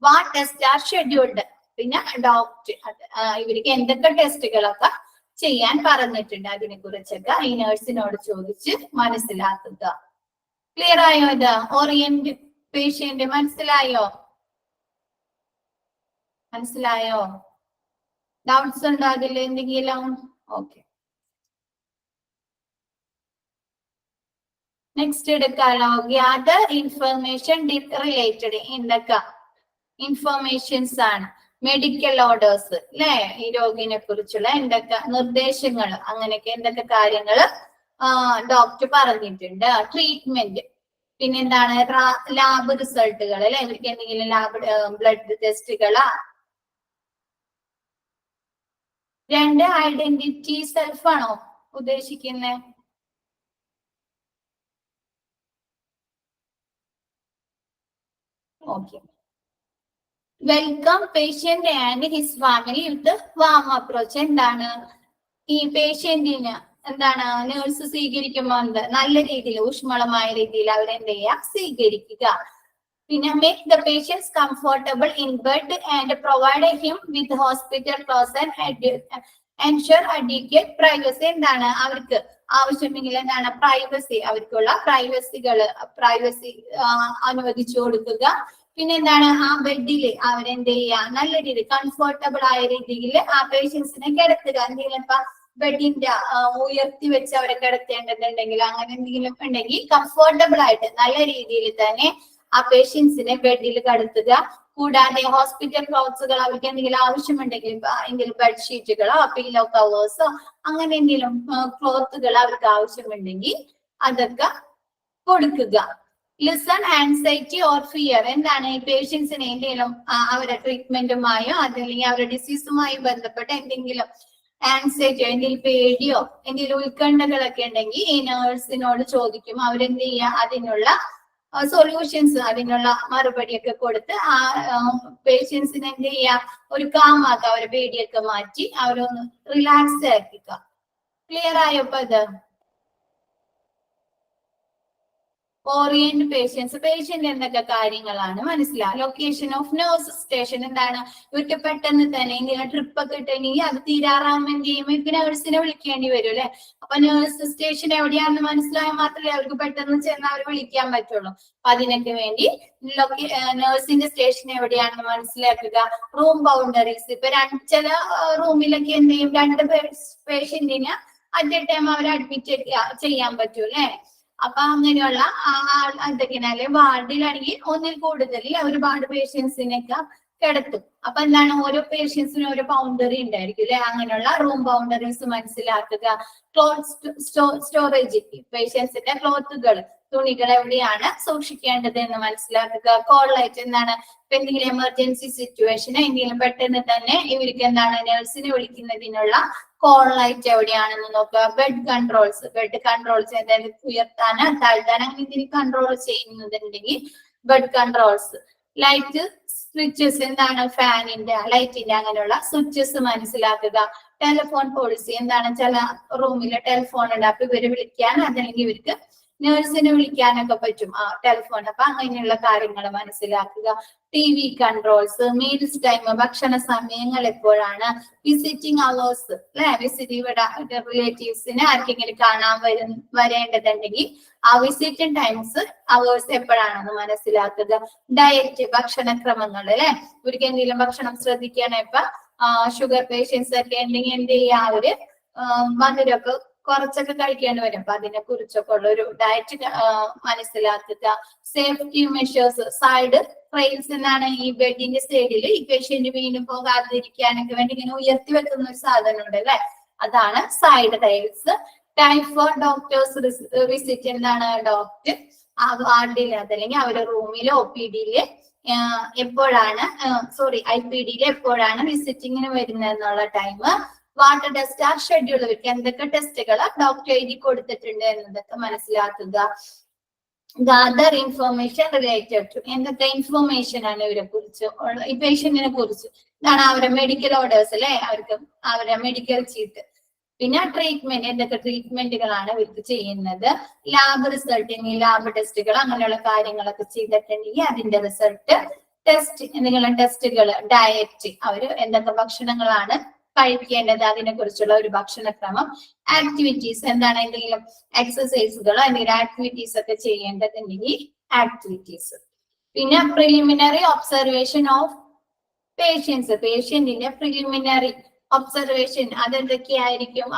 What test are scheduled. പിന്നെ ഡോക്ടർ ഇവർക്ക് എന്തൊക്കെ ടെസ്റ്റുകളൊക്കെ ചെയ്യാൻ പറഞ്ഞിട്ടുണ്ട് അതിനെ കുറിച്ചൊക്കെ ഈ നേഴ്സിനോട് ചോദിച്ച് മനസ്സിലാക്കുക. ക്ലിയർ ആയോ? ഇത് ഓറിയന്റ് പേഷ്യന്റ് മനസ്സിലായോ? ഡൗട്ട്സ് ഉണ്ടോ അതിൽ എന്തെങ്കിലും? ഓക്കെ, നെക്സ്റ്റ് എടുക്കാലോ. Gather information related. എന്തൊക്കെ ഇൻഫർമേഷൻസ് ആണ്? മെഡിക്കൽ ഓർഡേഴ്സ് അല്ലെ, ഈ രോഗിനെ കുറിച്ചുള്ള എന്തൊക്കെ നിർദ്ദേശങ്ങൾ, അങ്ങനെയൊക്കെ എന്തൊക്കെ കാര്യങ്ങൾ ഡോക്ടർ പറഞ്ഞിട്ടുണ്ട്. ട്രീറ്റ്മെന്റ്, പിന്നെന്താണ് ലാബ് റിസൾട്ടുകൾ അല്ലെ, ഇവർക്ക് എന്തെങ്കിലും ലാബ് ബ്ലഡ് ടെസ്റ്റുകളാ. 2 ഐഡന്റിറ്റി സെൽഫ് ആണോ ഉദ്ദേശിക്കുന്നത്? Okay. Welcome patient and his family with warm approach. എന്താണ് ഈ പേഷ്യന്റിന് എന്താണ് നേഴ്സ് സ്വീകരിക്കുമ്പോൾ നല്ല രീതിയിൽ ഊഷ്മളമായ രീതിയിൽ അവരെന്ത് ചെയ്യുക, സ്വീകരിക്കുക. പിന്നെ make the patients comfortable in bed and provide him with hospital clothes and ensure advocate privacy. എന്താണ് അവർക്ക് ആവശ്യമെങ്കിൽ എന്താണ് പ്രൈവസി, അവർക്കുള്ള പ്രൈവസി അനുവദിച്ചു കൊടുക്കുക. പിന്നെ എന്താണ് ആ ബെഡില് അവരെന്ത് ചെയ്യുക, നല്ല രീതിയിൽ കംഫർട്ടബിൾ ആയ രീതിയിൽ ആ പേഷ്യൻസിനെ കിടത്തുക. എന്തെങ്കിലും ഇപ്പൊ ബെഡിന്റെ ഉയർത്തി വെച്ച് അവരെ കിടത്തേണ്ടതുണ്ടെങ്കിൽ അങ്ങനെ എന്തെങ്കിലും ഉണ്ടെങ്കിൽ കംഫർട്ടബിൾ ആയിട്ട് നല്ല രീതിയിൽ തന്നെ ആ പേഷ്യൻസിനെ ബെഡിൽ കിടത്തുക. കൂടാതെ ഹോസ്പിറ്റൽ ക്ലോത്ത്സുകൾ അവർക്ക് എന്തെങ്കിലും ആവശ്യമുണ്ടെങ്കിൽ എന്തെങ്കിലും ബെഡ്ഷീറ്റുകളോ പില്ലോ കവേഴ്സോ അങ്ങനെ എന്തെങ്കിലും ക്ലോത്തുകൾ അവർക്ക് ആവശ്യമുണ്ടെങ്കിൽ അതൊക്കെ കൊടുക്കുക. Listen anxiety or fear. എന്താണ് ഈ പേഷ്യൻസിന് എന്തെങ്കിലും അവരുടെ ട്രീറ്റ്മെന്റുമായോ അതല്ലെങ്കിൽ അവരുടെ ഡിസീസുമായോ ബന്ധപ്പെട്ട എന്തെങ്കിലും ആൻസൈറ്റിയോ എന്തെങ്കിലും പേടിയോ എന്തെങ്കിലും ഉത്കണ്ഠകളൊക്കെ ഉണ്ടെങ്കിൽ ഈ നേഴ്സിനോട് ചോദിക്കും. അവരെന്ത് ചെയ്യുക, അതിനുള്ള സൊല്യൂഷൻസ്, അതിനുള്ള മറുപടിയൊക്കെ കൊടുത്ത് ആ പേഷ്യൻസിന് എന്ത് ചെയ്യുക, ഒരു കാമാക്കുക, അവരെ പേടിയൊക്കെ മാറ്റി അവരൊന്ന് റിലാക്സ് ആക്കുക. ക്ലിയർ ആയോ? ഇപ്പൊ അത് ഓറിയന്റ് പേഷ്യന്റ് എന്തൊക്കെ കാര്യങ്ങളാണ് മനസ്സിലാവും. Location of nurse station. എന്താണ് ഇവർക്ക് പെട്ടെന്ന് തന്നെ ഇങ്ങനെ ട്രിപ്പ് ഒക്കെ ഇട്ടെങ്കിൽ അത് തീരാറാകുമ്പോൾ എന്ത് ചെയ്യും, ഇപ്പൊ നേഴ്സിനെ വിളിക്കേണ്ടി വരും അല്ലെ. അപ്പൊ നേഴ്സ് സ്റ്റേഷൻ എവിടെയാണെന്ന് മനസ്സിലായാൽ മാത്രമേ അവർക്ക് പെട്ടെന്ന് ചെന്ന് അവർ വിളിക്കാൻ പറ്റുള്ളൂ. അപ്പൊ അതിനൊക്കെ വേണ്ടി നേഴ്സിന്റെ സ്റ്റേഷൻ എവിടെയാണെന്ന് മനസ്സിലാക്കുക. Room boundaries. ഇപ്പൊ ചില റൂമിലൊക്കെ എന്ത് ചെയ്യും, 2 പേഷ്യന്റിന് അറ്റ് എ ടൈം അവരെ അഡ്മിറ്റ് ചെയ്യാൻ പറ്റൂ അല്ലെ. അപ്പൊ അങ്ങനെയുള്ള എന്തൊക്കെയാണ് വാർഡിലാണെങ്കിൽ ഒന്നിൽ കൂടുതൽ ഒരുപാട് പേഷ്യൻസിനൊക്കെ കിടത്തും. അപ്പൊ എന്താണ് ഓരോ പേഷ്യൻസിനും ഓരോ ബൗണ്ടറി ഉണ്ടായിരിക്കും അല്ലെ. അങ്ങനെയുള്ള റൂം ബൗണ്ടറീസ് മനസ്സിലാക്കുക. Cloth storage. പേഷ്യൻസിന്റെ ക്ലോത്തുകൾ, തുണികൾ എവിടെയാണ് സൂക്ഷിക്കേണ്ടത് എന്ന് മനസ്സിലാക്കുക. Call light. എന്താണ് ഇപ്പൊ എന്തെങ്കിലും എമർജൻസി സിറ്റുവേഷന് എന്തെങ്കിലും പെട്ടെന്ന് തന്നെ ഇവർക്ക് എന്താണ് നേഴ്സിനെ വിളിക്കുന്നതിനുള്ള കോൾ ലൈറ്റ് എവിടെയാണെന്ന് നോക്കുക. ബെഡ് കൺട്രോൾസ് അതായത് ഉയർത്താന് താഴ്ത്താൻ അങ്ങനെ എന്തെങ്കിലും കൺട്രോൾ ചെയ്യുന്നതുണ്ടെങ്കിൽ ബെഡ് കൺട്രോൾസ്. Light switches. എന്താണ് ഫാനിന്റെ ലൈറ്റിന്റെ അങ്ങനെയുള്ള സ്വിച്ചസ് മനസ്സിലാക്കുക. Telephone policy. എന്താണ് ചില റൂമില് ടെലിഫോൺ ഉണ്ട്. അപ്പൊ ഇവര് വിളിക്കാൻ അതല്ലെങ്കിൽ ഇവർക്ക് നേഴ്സിനെ വിളിക്കാനൊക്കെ പറ്റും ആ ടെലിഫോൺ. അപ്പൊ അങ്ങനെയുള്ള കാര്യങ്ങൾ മനസ്സിലാക്കുക. TV controls. മീൽസ് ടൈം, ഭക്ഷണ സമയങ്ങൾ എപ്പോഴാണ്. വിസിറ്റിംഗ് അവേഴ്സ് അല്ലെ, ഇവിടെ റിലേറ്റീവ്സിനെ ആർക്കെങ്കിലും കാണാൻ വരേണ്ടതുണ്ടെങ്കിൽ ആ വിസിറ്റിംഗ് ടൈംസ് അവേഴ്സ് എപ്പോഴാണെന്ന് മനസ്സിലാക്കുക. ഡയറ്റ്, ഭക്ഷണക്രമങ്ങൾ അല്ലെ, ഇവർക്ക് എന്തെങ്കിലും ഭക്ഷണം ശ്രദ്ധിക്കണം. ഇപ്പൊ ഷുഗർ പേഷ്യൻസ് ഒക്കെ ഉണ്ടെങ്കിൽ എന്ത് ചെയ്യുക, അവര് മധുരമൊക്കെ കുറച്ചൊക്കെ കഴിക്കേണ്ടി വരും. അപ്പൊ അതിനെ കുറിച്ചൊക്കെ ഉള്ള ഒരു ഡയറ്റ് മനസ്സിലാക്കുക. Safety measures. Side rails. എന്നാണ് ഈ ബെഡിന്റെ സൈഡിൽ ഈ പേഷ്യന്റ് വീണ്ടും പോകാതിരിക്കാനൊക്കെ വേണ്ടി ഇങ്ങനെ ഉയർത്തി വെക്കുന്ന ഒരു സാധനം ഉണ്ട് അല്ലെ, അതാണ് side rails. Time for doctors visit. എന്താണ് ഡോക്ടർ ആ വാർഡിൽ അതല്ലെങ്കിൽ അവരുടെ റൂമിലോ OPD എപ്പോഴാണ് IPD എപ്പോഴാണ് വിസിറ്റിങ്ങിന് വരുന്നത് എന്നുള്ള time. Water test are schedule. ഇവർക്ക് എന്തൊക്കെ ടെസ്റ്റുകൾ ഡോക്ടർ എഴുതി കൊടുത്തിട്ടുണ്ട് എന്നതൊക്കെ മനസ്സിലാക്കുക. Gather information related to. എന്തൊക്കെ ഇൻഫർമേഷൻ ആണ് ഇവരെ കുറിച്ച്, ഈ പേഷ്യന്റിനെ കുറിച്ച്. ഇതാണ് അവരുടെ മെഡിക്കൽ ഓർഡേഴ്സ് അല്ലെ, അവർക്ക് അവരുടെ മെഡിക്കൽ ചീട്ട്. പിന്നെ ട്രീറ്റ്മെന്റ്, എന്തൊക്കെ ട്രീറ്റ്മെന്റുകളാണ് ഇവർക്ക് ചെയ്യുന്നത്, ലാബ് റിസൾട്ടിന് ലാബ് ടെസ്റ്റുകൾ അങ്ങനെയുള്ള കാര്യങ്ങളൊക്കെ ചെയ്തിട്ടുണ്ടെങ്കിൽ അതിന്റെ റിസൾട്ട്, ടെസ്റ്റ് എന്തെങ്കിലും ടെസ്റ്റുകൾ, ഡയറ്റ്, അവര് എന്തൊക്കെ ഭക്ഷണങ്ങളാണ് കഴിക്കേണ്ടത് അതിനെ കുറിച്ചുള്ള ഒരു ഭക്ഷണക്രമം, ആക്ടിവിറ്റീസ് എന്താണ് എന്തെങ്കിലും എക്സസൈസുകളോ എന്തെങ്കിലും ആക്ടിവിറ്റീസ് ഒക്കെ ചെയ്യേണ്ടതുണ്ടെങ്കിൽ ആക്ടിവിറ്റീസ്. പിന്നെ പ്രിലിമിനറി ഒബ്സർവേഷൻ ഓഫ് പേഷ്യൻസ്, പേഷ്യന്റിന്റെ പ്രിലിമിനറി ഒബ്സർവേഷൻ അതെന്തൊക്കെയായിരിക്കും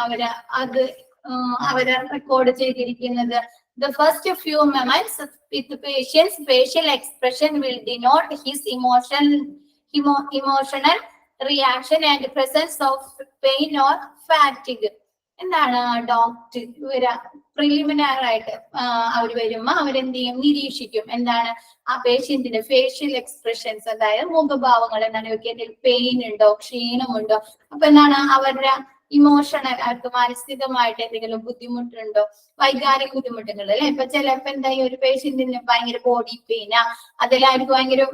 അവര് റെക്കോർഡ് ചെയ്തിരിക്കുന്നത്. The first few moments with the patient's facial expression will denote his emotional reaction and presence of pain or fatigue. എന്താണ് ഡോക്ടർ പ്രിലിമിനറി ആയിട്ട് അവർ വരുമ്പോ അവരെന്ത് ചെയ്യും, നിരീക്ഷിക്കും എന്താണ് ആ പേഷ്യന്റിന്റെ ഫേഷ്യൽ എക്സ്പ്രഷൻസ്, അതായത് മുഖഭാവങ്ങൾ എന്താണ്, എന്തെങ്കിലും പെയിൻ ഉണ്ടോ, ക്ഷീണമുണ്ടോ, അപ്പൊ എന്താണ് അവരുടെ ഇമോഷണൽ, അവർക്ക് മാനസികമായിട്ട് എന്തെങ്കിലും ബുദ്ധിമുട്ടുണ്ടോ, വൈകാരിക ബുദ്ധിമുട്ടുകൾ അല്ലെ. ഇപ്പൊ ചിലപ്പോ എന്താ ഒരു പേഷ്യന്റിന് ഭയങ്കര ബോഡി പെയിനാ, അതിലായിരിക്കും ഭയങ്കര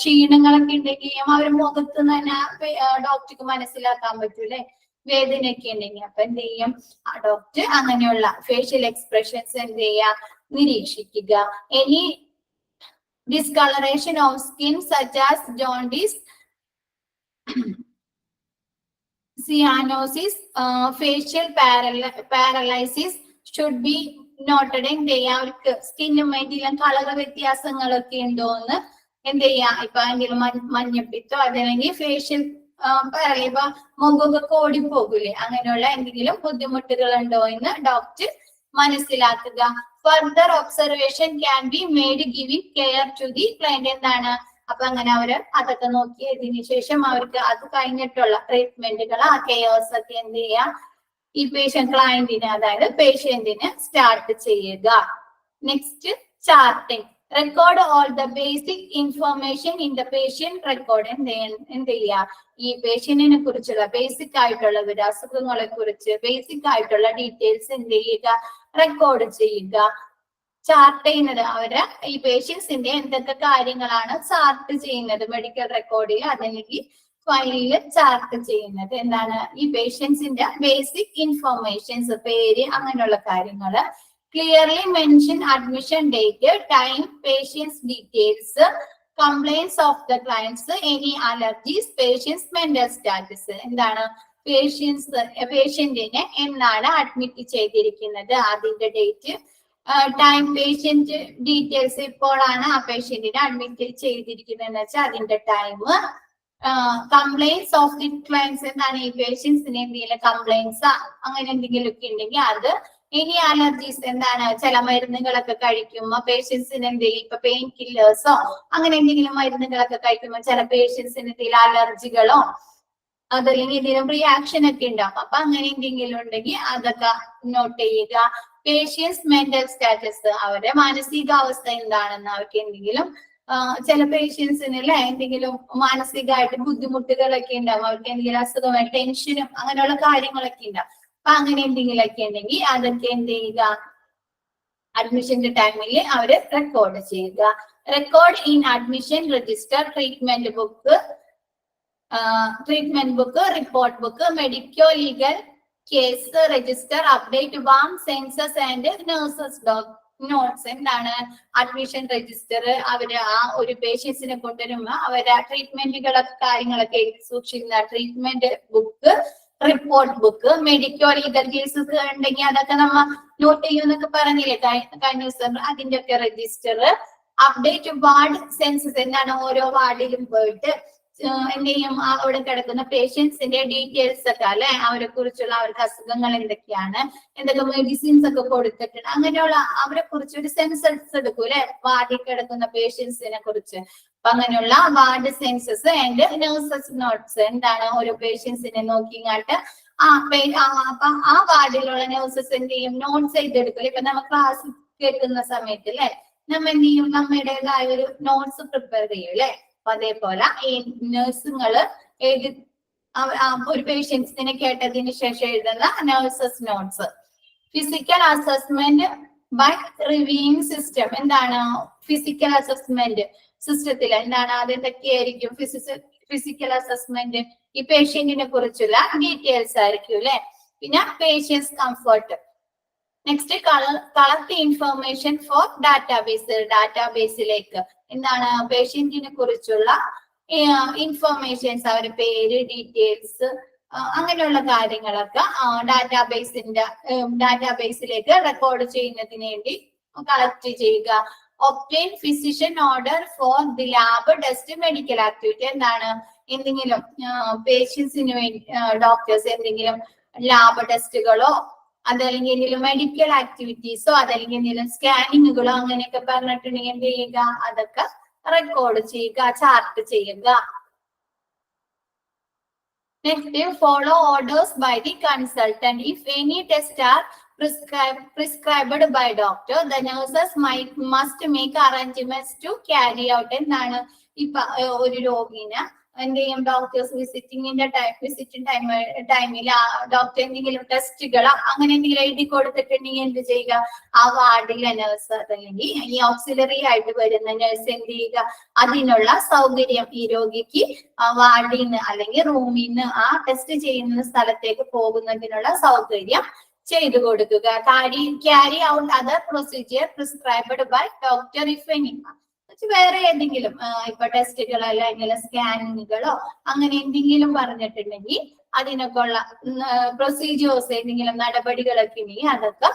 ക്ഷീണങ്ങളൊക്കെ ഉണ്ടെങ്കിൽ അവരുടെ മുഖത്ത് തന്നെ ഡോക്ടർക്ക് മനസ്സിലാക്കാൻ പറ്റൂലേ, വേദനയൊക്കെ ഉണ്ടെങ്കിൽ. അപ്പൊ എന്ത് ചെയ്യും ആ ഡോക്ടർ അങ്ങനെയുള്ള ഫേഷ്യൽ എക്സ്പ്രഷൻസ് എന്ത് ചെയ്യുക, നിരീക്ഷിക്കുക. Any discolouration of skin such as jaundice, cyanosis, facial paralysis should be noted. എന്ത് ചെയ്യാം, അവർക്ക് സ്കിന്നും എന്തെങ്കിലും കളർ വ്യത്യാസങ്ങളൊക്കെ ഉണ്ടോ എന്ന് എന്ത് ചെയ്യാം, ഇപ്പൊ എന്തെങ്കിലും മഞ്ഞപ്പിത്തോ അതല്ലെങ്കിൽ ഫേഷ്യൽ ഇപ്പൊ മുഖമൊക്കെ ഓടിപ്പോകൂലേ, അങ്ങനെയുള്ള എന്തെങ്കിലും ബുദ്ധിമുട്ടുകൾ ഉണ്ടോ എന്ന് ഡോക്ടർ മനസ്സിലാക്കുക. Further observation can be made giving care to the client. എന്താണ് അപ്പൊ അങ്ങനെ അവര് അതൊക്കെ നോക്കിയതിനു ശേഷം അവർക്ക് അത് കഴിഞ്ഞിട്ടുള്ള ട്രീറ്റ്മെന്റുകൾ, ആ കെയേഴ്സ് ഒക്കെ എന്ത് ചെയ്യാം ഈ ക്ലയന്റിന് അതായത് പേഷ്യന്റിന് സ്റ്റാർട്ട് ചെയ്യുക. Next charting. Record all the basic information in the patient record. എന്ത് ചെയ്യുക, ഈ പേഷ്യന്റിനെ കുറിച്ചുള്ള ബേസിക് ആയിട്ടുള്ള അസുഖങ്ങളെ കുറിച്ച് ബേസിക് ആയിട്ടുള്ള ഡീറ്റെയിൽസ് എന്ത് ചെയ്യുക, റെക്കോർഡ് ചെയ്യുക. ചാർട്ട് ചെയ്യുന്നത് അവര് ഈ പേഷ്യൻസിന്റെ എന്തൊക്കെ കാര്യങ്ങളാണ് ചാർട്ട് ചെയ്യുന്നത് മെഡിക്കൽ റെക്കോർഡിൽ അതല്ലെങ്കിൽ ഫയലില് ചാർട്ട് ചെയ്യുന്നത്, എന്താണ് ഈ പേഷ്യൻസിന്റെ ബേസിക് ഇൻഫർമേഷൻസ്, പേര് അങ്ങനെയുള്ള കാര്യങ്ങള്. Clearly mention admission date, time, patients details, complaints of the clients, any allergies, patients mental status. എന്താണ് പേഷ്യന്റിനെ എന്നാണ് അഡ്മിറ്റ് ചെയ്തിരിക്കുന്നത് അതിന്റെ ഡേറ്റ്, ടൈം, പേഷ്യന്റ് ഡീറ്റെയിൽസ്, ഇപ്പോഴാണ് ആ പേഷ്യന്റിനെ അഡ്മിറ്റ് ചെയ്തിരിക്കുന്നതെന്ന് വെച്ചാൽ അതിന്റെ time, complaints of the clients, എന്താണ് ഈ പേഷ്യൻസിന് എന്തെങ്കിലും കംപ്ലൈൻസ് അങ്ങനെ എന്തെങ്കിലും ഒക്കെ ഉണ്ടെങ്കിൽ അത്. ഇനി അലർജീസ്, എന്താണ് ചില മരുന്നുകളൊക്കെ കഴിക്കുമ്പോൾ പേഷ്യൻസിന് എന്തെങ്കിലും ഇപ്പൊ പെയിൻ കില്ലേഴ്സോ അങ്ങനെ എന്തെങ്കിലും മരുന്നുകളൊക്കെ കഴിക്കുമ്പോൾ ചില പേഷ്യൻസിന് എന്തെങ്കിലും അലർജികളോ അതല്ലെങ്കിൽ എന്തെങ്കിലും റിയാക്ഷൻ ഒക്കെ ഉണ്ടാവും. അപ്പൊ അങ്ങനെ എന്തെങ്കിലും ഉണ്ടെങ്കിൽ അതൊക്കെ നോട്ട് ചെയ്യുക. പേഷ്യൻസ് മെന്റൽ സ്റ്റാറ്റസ്, അവരുടെ മാനസികാവസ്ഥ എന്താണെന്ന്, അവർക്ക് എന്തെങ്കിലും ചില പേഷ്യൻസിന് അല്ലെ എന്തെങ്കിലും മാനസികമായിട്ട് ബുദ്ധിമുട്ടുകളൊക്കെ ഉണ്ടാവും, അവർക്ക് എന്തെങ്കിലും അസുഖമായി ടെൻഷനും അങ്ങനെയുള്ള കാര്യങ്ങളൊക്കെ ഉണ്ടാവും. അപ്പൊ അങ്ങനെ എന്തെങ്കിലുമൊക്കെ ഉണ്ടെങ്കിൽ അതൊക്കെ എന്ത് ചെയ്യുക, അഡ്മിഷന്റെ ടൈമിൽ അവര് റെക്കോർഡ് ചെയ്യുക. Record in admission register, treatment book, report book, medico legal case register, update warm, census and nurses notes. എന്താണ് അഡ്മിഷൻ രജിസ്റ്റർ, അവര് ആ ഒരു പേഷ്യൻസിനെ കൊണ്ടുവരുമ്പോ അവര് ട്രീറ്റ്മെന്റുകളൊക്കെ കാര്യങ്ങളൊക്കെ എഴുതി സൂക്ഷിക്കുന്ന treatment book, report book, medico legal cases ഉണ്ടെങ്കിൽ അതൊക്കെ നമ്മ നോട്ട് ചെയ്യുന്നൊക്കെ പറഞ്ഞില്ലേ കഴിഞ്ഞ ദിവസം, അതിന്റെ ഒക്കെ രജിസ്റ്റർ. അപ്ഡേറ്റ് വാർഡ് സെൻസസ്, എന്താണ് ഓരോ വാർഡിലും പോയിട്ട് എന്ത് ചെയ്യും, അവിടെ കിടക്കുന്ന പേഷ്യൻസിന്റെ ഡീറ്റെയിൽസ് ഒക്കെ അല്ലെ, അവരെ കുറിച്ചുള്ള അവർക്ക് അസുഖങ്ങൾ എന്തൊക്കെയാണ്, എന്തൊക്കെ മെഡിസിൻസ് ഒക്കെ കൊടുത്തിട്ടുണ്ട്, അങ്ങനെയുള്ള അവരെ കുറിച്ച് ഒരു സെൻസസ് എടുക്കും അല്ലെ, വാർഡിൽ കിടക്കുന്ന പേഷ്യൻസിനെ കുറിച്ച്. അപ്പൊ അങ്ങനെയുള്ള ward census and nurses notes, എന്താണ് ഓരോ പേഷ്യൻസിനെ നോക്കിങ്ങാട്ട് അപ്പൊ ആ വാർഡിലുള്ള നഴ്സസ് എന്ത് ചെയ്യും, നോട്ട്സ് ചെയ്തെടുക്കും. ഇപ്പൊ നമ്മൾ ക്ലാസ് കേൾക്കുന്ന സമയത്ത് അല്ലെ നമ്മ എന്ത് ചെയ്യും, നമ്മുടേതായ ഒരു നോട്ട്സ് പ്രിപ്പയർ ചെയ്യും അല്ലെ. അപ്പൊ അതേപോലെ ഈ നഴ്സുകള് ഒരു പേഷ്യൻസിനെ കേട്ടതിന് ശേഷം എഴുതുന്ന nurses notes. Physical assessment by reviewing system, എന്താണ് ഫിസിക്കൽ അസസ്മെന്റ് സിസ്റ്റത്തിൽ എന്താണ് അതെന്തൊക്കെയായിരിക്കും ഫിസിക്കൽ അസസ്മെന്റ്, ഈ പേഷ്യന്റിനെ കുറിച്ചുള്ള ഡീറ്റെയിൽസ് ആയിരിക്കും അല്ലെ. പിന്നെ patients comfort. Next collect information for ഡാറ്റാബേസിലേക്ക് എന്താണ് പേഷ്യന്റിനെ കുറിച്ചുള്ള ഇൻഫർമേഷൻസ്, അവരുടെ പേര്, ഡീറ്റെയിൽസ്, അങ്ങനെയുള്ള കാര്യങ്ങളൊക്കെ ഡാറ്റാബേസിലേക്ക് റെക്കോർഡ് ചെയ്യുന്നതിന് വേണ്ടി കളക്ട് ചെയ്യുക. Obtain physician order for the lab test medical activity. എന്താണ് എന്തെങ്കിലും പേഷ്യൻസിന് വേണ്ടി ഡോക്ടേഴ്സ് എന്തെങ്കിലും ലാബ് ടെസ്റ്റുകളോ അതല്ലെങ്കിൽ എന്തെങ്കിലും മെഡിക്കൽ ആക്ടിവിറ്റീസോ അതല്ലെങ്കിൽ എന്തെങ്കിലും സ്കാനിങ്ങുകളോ അങ്ങനെയൊക്കെ പറഞ്ഞിട്ടുണ്ടെങ്കിൽ എന്ത് ചെയ്യുക, അതൊക്കെ റെക്കോർഡ് ചെയ്യുക, ചാർട്ട് ചെയ്യുക. Next, follow orders by the consultant. If any tests are prescribed by doctor, the nurses must make arrangements to carry out. എന്താണ് ഇപ്പൊ ഒരു രോഗിന് എന്ത് ചെയ്യും, ഡോക്ടേഴ്സ് വിസിറ്റിംഗ് ടൈമിൽ ഡോക്ടർ എന്തെങ്കിലും ടെസ്റ്റുകൾ അങ്ങനെ എന്തെങ്കിലും എഴുതി കൊടുത്തിട്ടുണ്ടെങ്കിൽ എന്ത് ചെയ്യുക, ആ വാർഡിലെ നഴ്സ് അതല്ലെങ്കിൽ ഈ ഓക്സിലറി ആയിട്ട് വരുന്ന നഴ്സ് എന്ത് ചെയ്യുക, അതിനുള്ള സൗകര്യം ഈ രോഗിക്ക് വാർഡിൽ നിന്ന് അല്ലെങ്കിൽ റൂമിൽ നിന്ന് ആ ടെസ്റ്റ് ചെയ്യുന്ന സ്ഥലത്തേക്ക് പോകുന്നതിനുള്ള സൗകര്യം ചെയ്തു കൊടുക്കുക. Carry out other procedure prescribed by doctor if any. വേറെ ഏതെങ്കിലും ഇപ്പൊ ടെസ്റ്റുകളോ അല്ലെങ്കിൽ സ്കാനിങ്ങുകളോ അങ്ങനെ എന്തെങ്കിലും പറഞ്ഞിട്ടുണ്ടെങ്കിൽ അതിനൊക്കെ ഉള്ള പ്രൊസീജിയേഴ്സ് എന്തെങ്കിലും നടപടികളൊക്കെ ഉണ്ടെങ്കിൽ അതൊക്കെ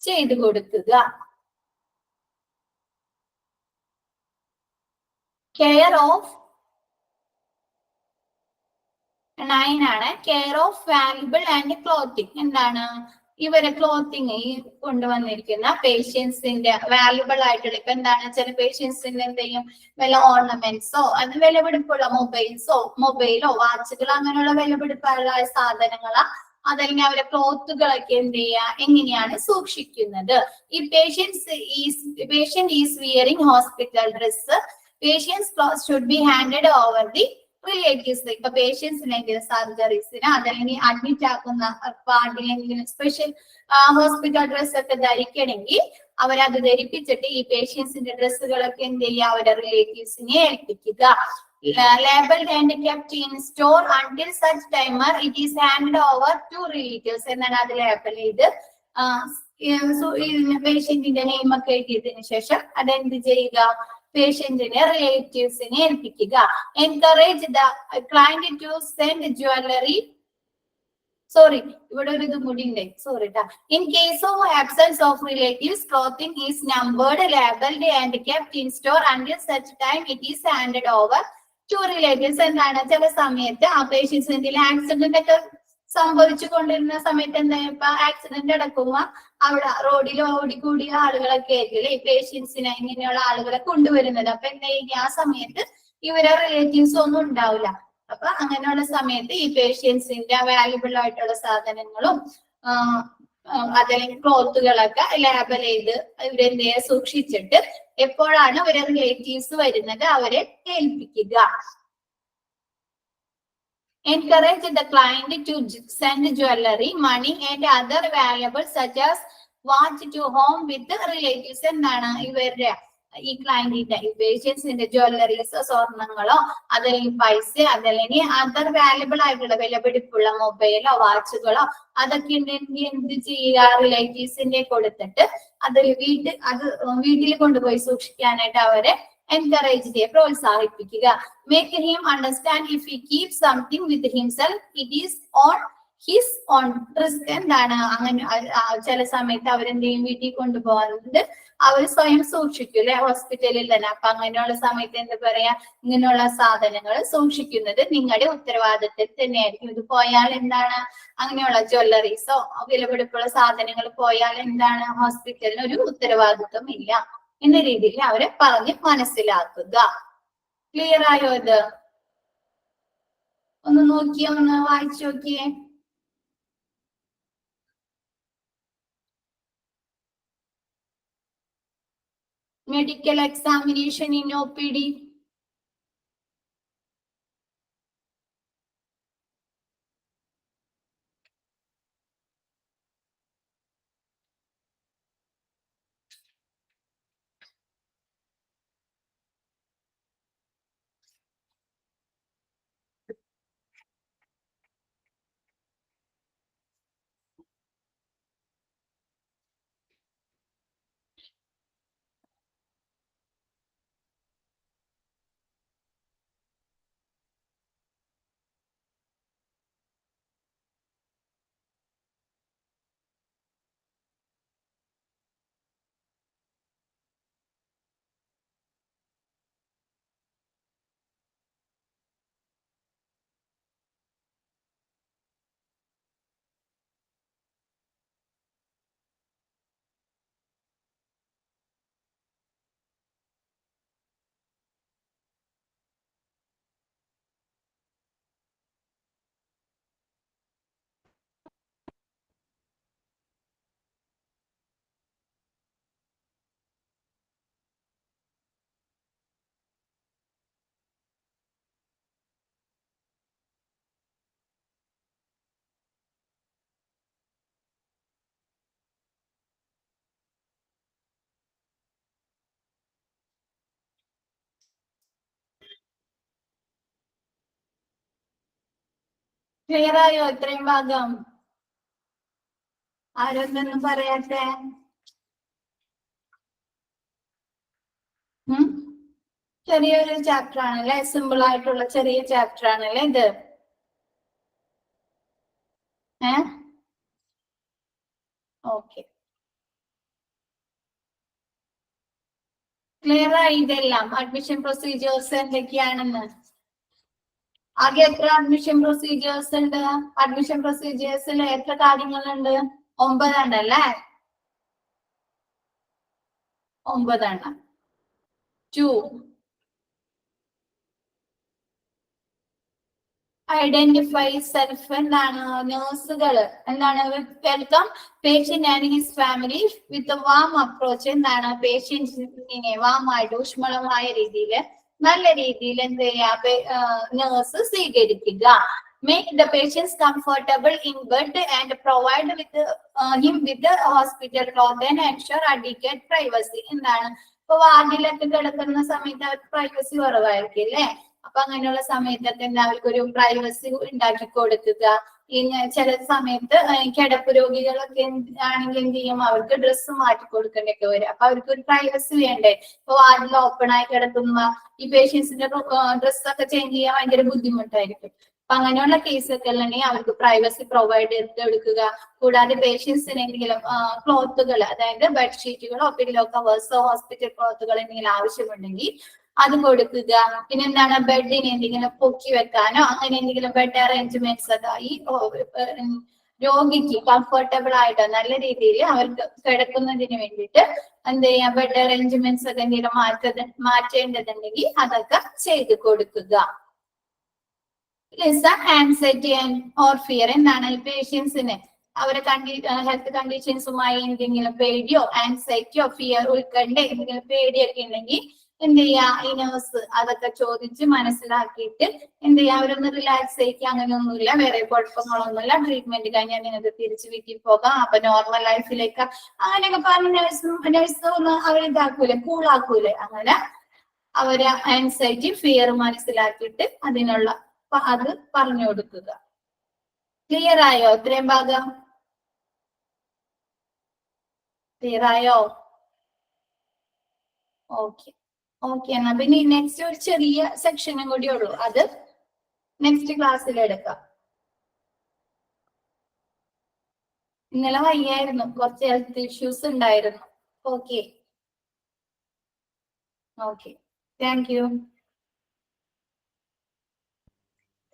ചെയ്തു കൊടുക്കുക. കെയർ ഓഫ് 9 ആണ്. Care of valuable and clothing. എന്താണ് ഇവരെ ക്ലോത്തിങ് ഈ കൊണ്ടുവന്നിരിക്കുന്ന പേഷ്യൻസിന്റെ വാല്യുബിൾ ആയിട്ടുള്ള ഇപ്പൊ എന്താണ് ചില പേഷ്യൻസിന്റെ എന്ത് ചെയ്യും, വല്ല ഓർണമെന്റ്സോ അത് വിലപിടിപ്പുള്ള മൊബൈലോ വാച്ചുകളോ അങ്ങനെയുള്ള വിലപിടിപ്പുള്ള സാധനങ്ങളാ അതല്ലെങ്കിൽ അവരെ ക്ലോത്തുകളൊക്കെ എന്ത് ചെയ്യുക, എങ്ങനെയാണ് സൂക്ഷിക്കുന്നത്. ഈ patient is wearing hospital dress, patients cloth should be handed over the relatives. ഇപ്പൊ പേഷ്യൻസിനെങ്കിലും സർജറീസിന് അതല്ലെങ്കിൽ അഡ്മിറ്റ് ആക്കുന്ന വാർഡിലെങ്കിലും സ്പെഷ്യൽ ഹോസ്പിറ്റൽ ഡ്രസ് ഒക്കെ ധരിക്കണമെങ്കിൽ അവരത് ധരിപ്പിച്ചിട്ട് ഈ പേഷ്യൻസിന്റെ ഡ്രസ്സുകളൊക്കെ എന്ത് ചെയ്യുക, അവരുടെ റിലേറ്റീവ്സിനെ ഏൽപ്പിക്കുക. Labeled and kept in store until such time it is handed over to relatives. എന്നാണ് അത് ലേബൽ ചെയ്ത് പേഷ്യന്റിന്റെ നെയിം ഒക്കെ എഴുതിയതിനു ശേഷം അതെന്ത് ചെയ്യുക, പേഷ്യന്റിനെ റിലേറ്റീവ്സിനെ ഏൽപ്പിക്കുക. Encourage the client to send jewellery. Sorry, ഇവിടെ ഒരു ഇത് കൂടി ഉണ്ട്, സോറി ട്ടാ. In case of absence of relatives, clothing is numbered, labelled and kept in store until such time it is handed over to relatives. എന്താണ് ചില സമയത്ത് ആ പേഷ്യൻസ് എന്തെങ്കിലും ആക്സിഡന്റ് ഒക്കെ സംഭവിച്ചു കൊണ്ടിരുന്ന സമയത്ത് എന്താ ഇപ്പൊ ആക്സിഡന്റ് നടക്കുമ്പോ അവിടെ റോഡിൽ ഓടിക്കൂടിയ ആളുകളൊക്കെ ആയിരിക്കും ഈ പേഷ്യൻസിനെ ഇങ്ങനെയുള്ള ആളുകളെ കൊണ്ടുവരുന്നത്. അപ്പൊ എന്താ ചെയ്യുക, ആ സമയത്ത് ഇവരെ റിലേറ്റീവ്സ് ഒന്നും ഉണ്ടാവില്ല. അപ്പൊ അങ്ങനെയുള്ള സമയത്ത് ഈ പേഷ്യൻസിന്റെ വാല്യുബിൾ ആയിട്ടുള്ള സാധനങ്ങളും അതല്ലെങ്കിൽ ക്ലോത്തുകളൊക്കെ ലേബൽ ചെയ്ത് ഇവരെന്ത് ചെയ്യുക, സൂക്ഷിച്ചിട്ട് എപ്പോഴാണ് ഇവരെ റിലേറ്റീവ്സ് വരുന്നത് അവരെ ഏൽപ്പിക്കുക. Encourage the client to send jewelry, money and other valuables such as watch to home with the relatives. എന്താണ് ഇവരുടെ ഈ ക്ലയന്റിന്റെ ഈ പേഷ്യൻസിന്റെ ജ്വല്ലറീസ്, സ്വർണങ്ങളോ അതല്ലെങ്കിൽ പൈസ അതല്ലെങ്കിൽ അതർ വാല്യുബിൾ ആയിട്ടുള്ള വിലപിടിപ്പുള്ള മൊബൈലോ വാച്ചുകളോ അതൊക്കെ ഉണ്ടെങ്കിൽ എന്ത് ചെയ്യുക, റിലേറ്റീവ്സിന്റെ കൊടുത്തിട്ട് അത് വീട്ടിൽ കൊണ്ടുപോയി സൂക്ഷിക്കാനായിട്ട് അവരെ എൻകറേജ് ചെയ്യുക, പ്രോത്സാഹിപ്പിക്കുക. Make him understand if he keep something with himself it is on his own risk. എന്താണ് അങ്ങനെ ചില സമയത്ത് അവരെന്തെയും വീട്ടിൽ കൊണ്ടുപോകുന്നത് അവർ സ്വയം സൂക്ഷിക്കൂലെ ഹോസ്പിറ്റലിൽ തന്നെ. അപ്പൊ അങ്ങനെയുള്ള സമയത്ത് എന്താ പറയാ, ഇങ്ങനെയുള്ള സാധനങ്ങൾ സൂക്ഷിക്കുന്നത് നിങ്ങളുടെ ഉത്തരവാദിത്തത്തിൽ തന്നെയായിരിക്കും. ഇത് പോയാൽ എന്താണ്, അങ്ങനെയുള്ള ജ്വല്ലറീസോ വിലപിടിപ്പുള്ള സാധനങ്ങൾ പോയാൽ എന്താണ്, ഹോസ്പിറ്റലിന് ഒരു ഉത്തരവാദിത്വം ഇല്ല എന്ന രീതിയിൽ അവരെ പറഞ്ഞ് മനസ്സിലാക്കുക. ക്ലിയർ ആയോ? ഇത് ഒന്ന് നോക്കിയേ, ഒന്ന് വായിച്ചു നോക്കിയേ. Medical examination in OPD. Clear ആയോ ഇത്രയും ഭാഗം? ആരൊന്നും പറയാത്തെ? ചെറിയൊരു ചാപ്റ്റർ ആണല്ലേ, സിമ്പിൾ ആയിട്ടുള്ള ചെറിയ ചാപ്റ്റർ ആണല്ലേ ഇത്. ഓക്കെ, ക്ലിയർ ആയി ഇതെല്ലാം? അഡ്മിഷൻ പ്രൊസീജിയേഴ്സ് എന്തൊക്കെയാണെന്ന്. ആകെ എത്ര അഡ്മിഷൻ പ്രൊസീജിയേഴ്സ് ഉണ്ട്? അഡ്മിഷൻ പ്രൊസീജിയേഴ്സിൽ എത്ര കാര്യങ്ങളുണ്ട്? 9 ഉണ്ടല്ലേ? 9. 2, ഐഡന്റിഫൈ സെൽഫ്. എന്താണ്? നേഴ്സുകൾ എന്താണ്? Welcome patient and his family with warm approach. എന്താണ്? പേഷ്യൻസിനെ വാമായിട്ട് ഊഷ്മളമായ രീതിയിൽ നല്ല രീതിയിൽ എന്ത് ചെയ്യാ? നേഴ്സ് സ്വീകരിക്കുക. Make the patients comfortable in bed and provide with him with the hospital cloth and ensure adequate privacy. എന്താണ്? ഇപ്പൊ വാർഡിലൊക്കെ കിടക്കുന്ന സമയത്ത് അവർക്ക് പ്രൈവസി കുറവായിരിക്കും അല്ലേ? അപ്പൊ അങ്ങനെയുള്ള സമയത്തൊക്കെ അവർക്ക് ഒരു പ്രൈവസി ഉണ്ടാക്കി കൊടുക്കുക. ചില സമയത്ത് കിടപ്പ് രോഗികളൊക്കെ ആണെങ്കിൽ എന്ത് ചെയ്യും? അവർക്ക് ഡ്രസ്സ് മാറ്റി കൊടുക്കേണ്ടൊക്കെ വരും. അപ്പൊ അവർക്ക് ഒരു പ്രൈവസി വേണ്ടേ? ഇപ്പൊ വാർഡിൽ ഓപ്പൺ ആയി കിടക്കുന്ന ഈ പേഷ്യൻസിന്റെ ഡ്രസ്സൊക്കെ ചേഞ്ച് ചെയ്യാൻ ഭയങ്കര ബുദ്ധിമുട്ടായിരിക്കും. അപ്പൊ അങ്ങനെയുള്ള കേസൊക്കെ ഉണ്ടെങ്കിൽ അവർക്ക് പ്രൈവസി പ്രൊവൈഡ് ചെയ്ത് കൊടുക്കുക. കൂടാതെ പേഷ്യൻസിന് എന്തെങ്കിലും ക്ലോത്തുകൾ, അതായത് ബെഡ്ഷീറ്റുകളോ പില്ലോ കവേഴ്സോ ഹോസ്പിറ്റൽ ക്ലോത്തുകൾ എന്തെങ്കിലും ആവശ്യമുണ്ടെങ്കിൽ അത് കൊടുക്കുക. പിന്നെ എന്താണ്? ബെഡിന് എന്തെങ്കിലും പൊക്കി വെക്കാനോ അങ്ങനെ എന്തെങ്കിലും ബെഡ് അറേഞ്ച്മെന്റ്സ് ഒക്കെ ഈ രോഗിക്ക് കംഫർട്ടബിൾ ആയിട്ടോ നല്ല രീതിയിൽ അവർക്ക് കിടക്കുന്നതിന് വേണ്ടിയിട്ട് എന്ത് ചെയ്യാം? ബെഡ് അറേഞ്ച്മെന്റ്സ് ഒക്കെ എന്തെങ്കിലും മാറ്റേണ്ടതുണ്ടെങ്കിൽ അതൊക്കെ ചെയ്ത് കൊടുക്കുക. Anxiety or fear. എന്താണ്? പേഷ്യൻസിന് അവരെ ഹെൽത്ത് കണ്ടീഷൻസുമായി എന്തെങ്കിലും പേടിയോ ആൻസൈറ്റിയോ ഫിയർ ഉൾക്കണ്ട എന്തെങ്കിലും പേടിയൊക്കെ ഉണ്ടെങ്കിൽ എന്ത് ചെയ്യാ? ഈ നേഴ്സ് അതൊക്കെ ചോദിച്ച് മനസ്സിലാക്കിയിട്ട് എന്ത് ചെയ്യാ? അവരൊന്ന് റിലാക്സ് ചെയ്യിക്കുക. അങ്ങനെയൊന്നുമില്ല, വേറെ കുഴപ്പങ്ങളൊന്നുമില്ല, ട്രീറ്റ്മെന്റ് കഴിഞ്ഞാൽ നിങ്ങൾക്ക് തിരിച്ച് വീട്ടിൽ പോകാം, അപ്പൊ നോർമൽ ലൈഫിലേക്ക് അങ്ങനെയൊക്കെ പറഞ്ഞ് നേഴ്സ് ഒന്ന് അവരിതാക്കൂലെ, കൂളാക്കൂലെ. അങ്ങനെ അവര് ആൻസൈറ്റി ഫിയർ മനസ്സിലാക്കിയിട്ട് അതിനുള്ള അത് പറഞ്ഞു കൊടുക്കുക. ക്ലിയർ ആയോ ഇത്രയും ഭാഗം? ക്ലിയർ ആയോ? ഓക്കെ ഓക്കെ, എന്നാ പിന്നെ നെക്സ്റ്റ് ഒരു ചെറിയ സെക്ഷനും കൂടി ഉള്ളൂ, അത് നെക്സ്റ്റ് ക്ലാസ്സിൽ എടുക്കാം. ഇന്നലെ വയ്യായിരുന്നു, കുറച്ച് ഹെൽത്ത് ഇഷ്യൂസ് ഉണ്ടായിരുന്നു. Okay okay, thank you.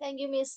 Thank you, Miss.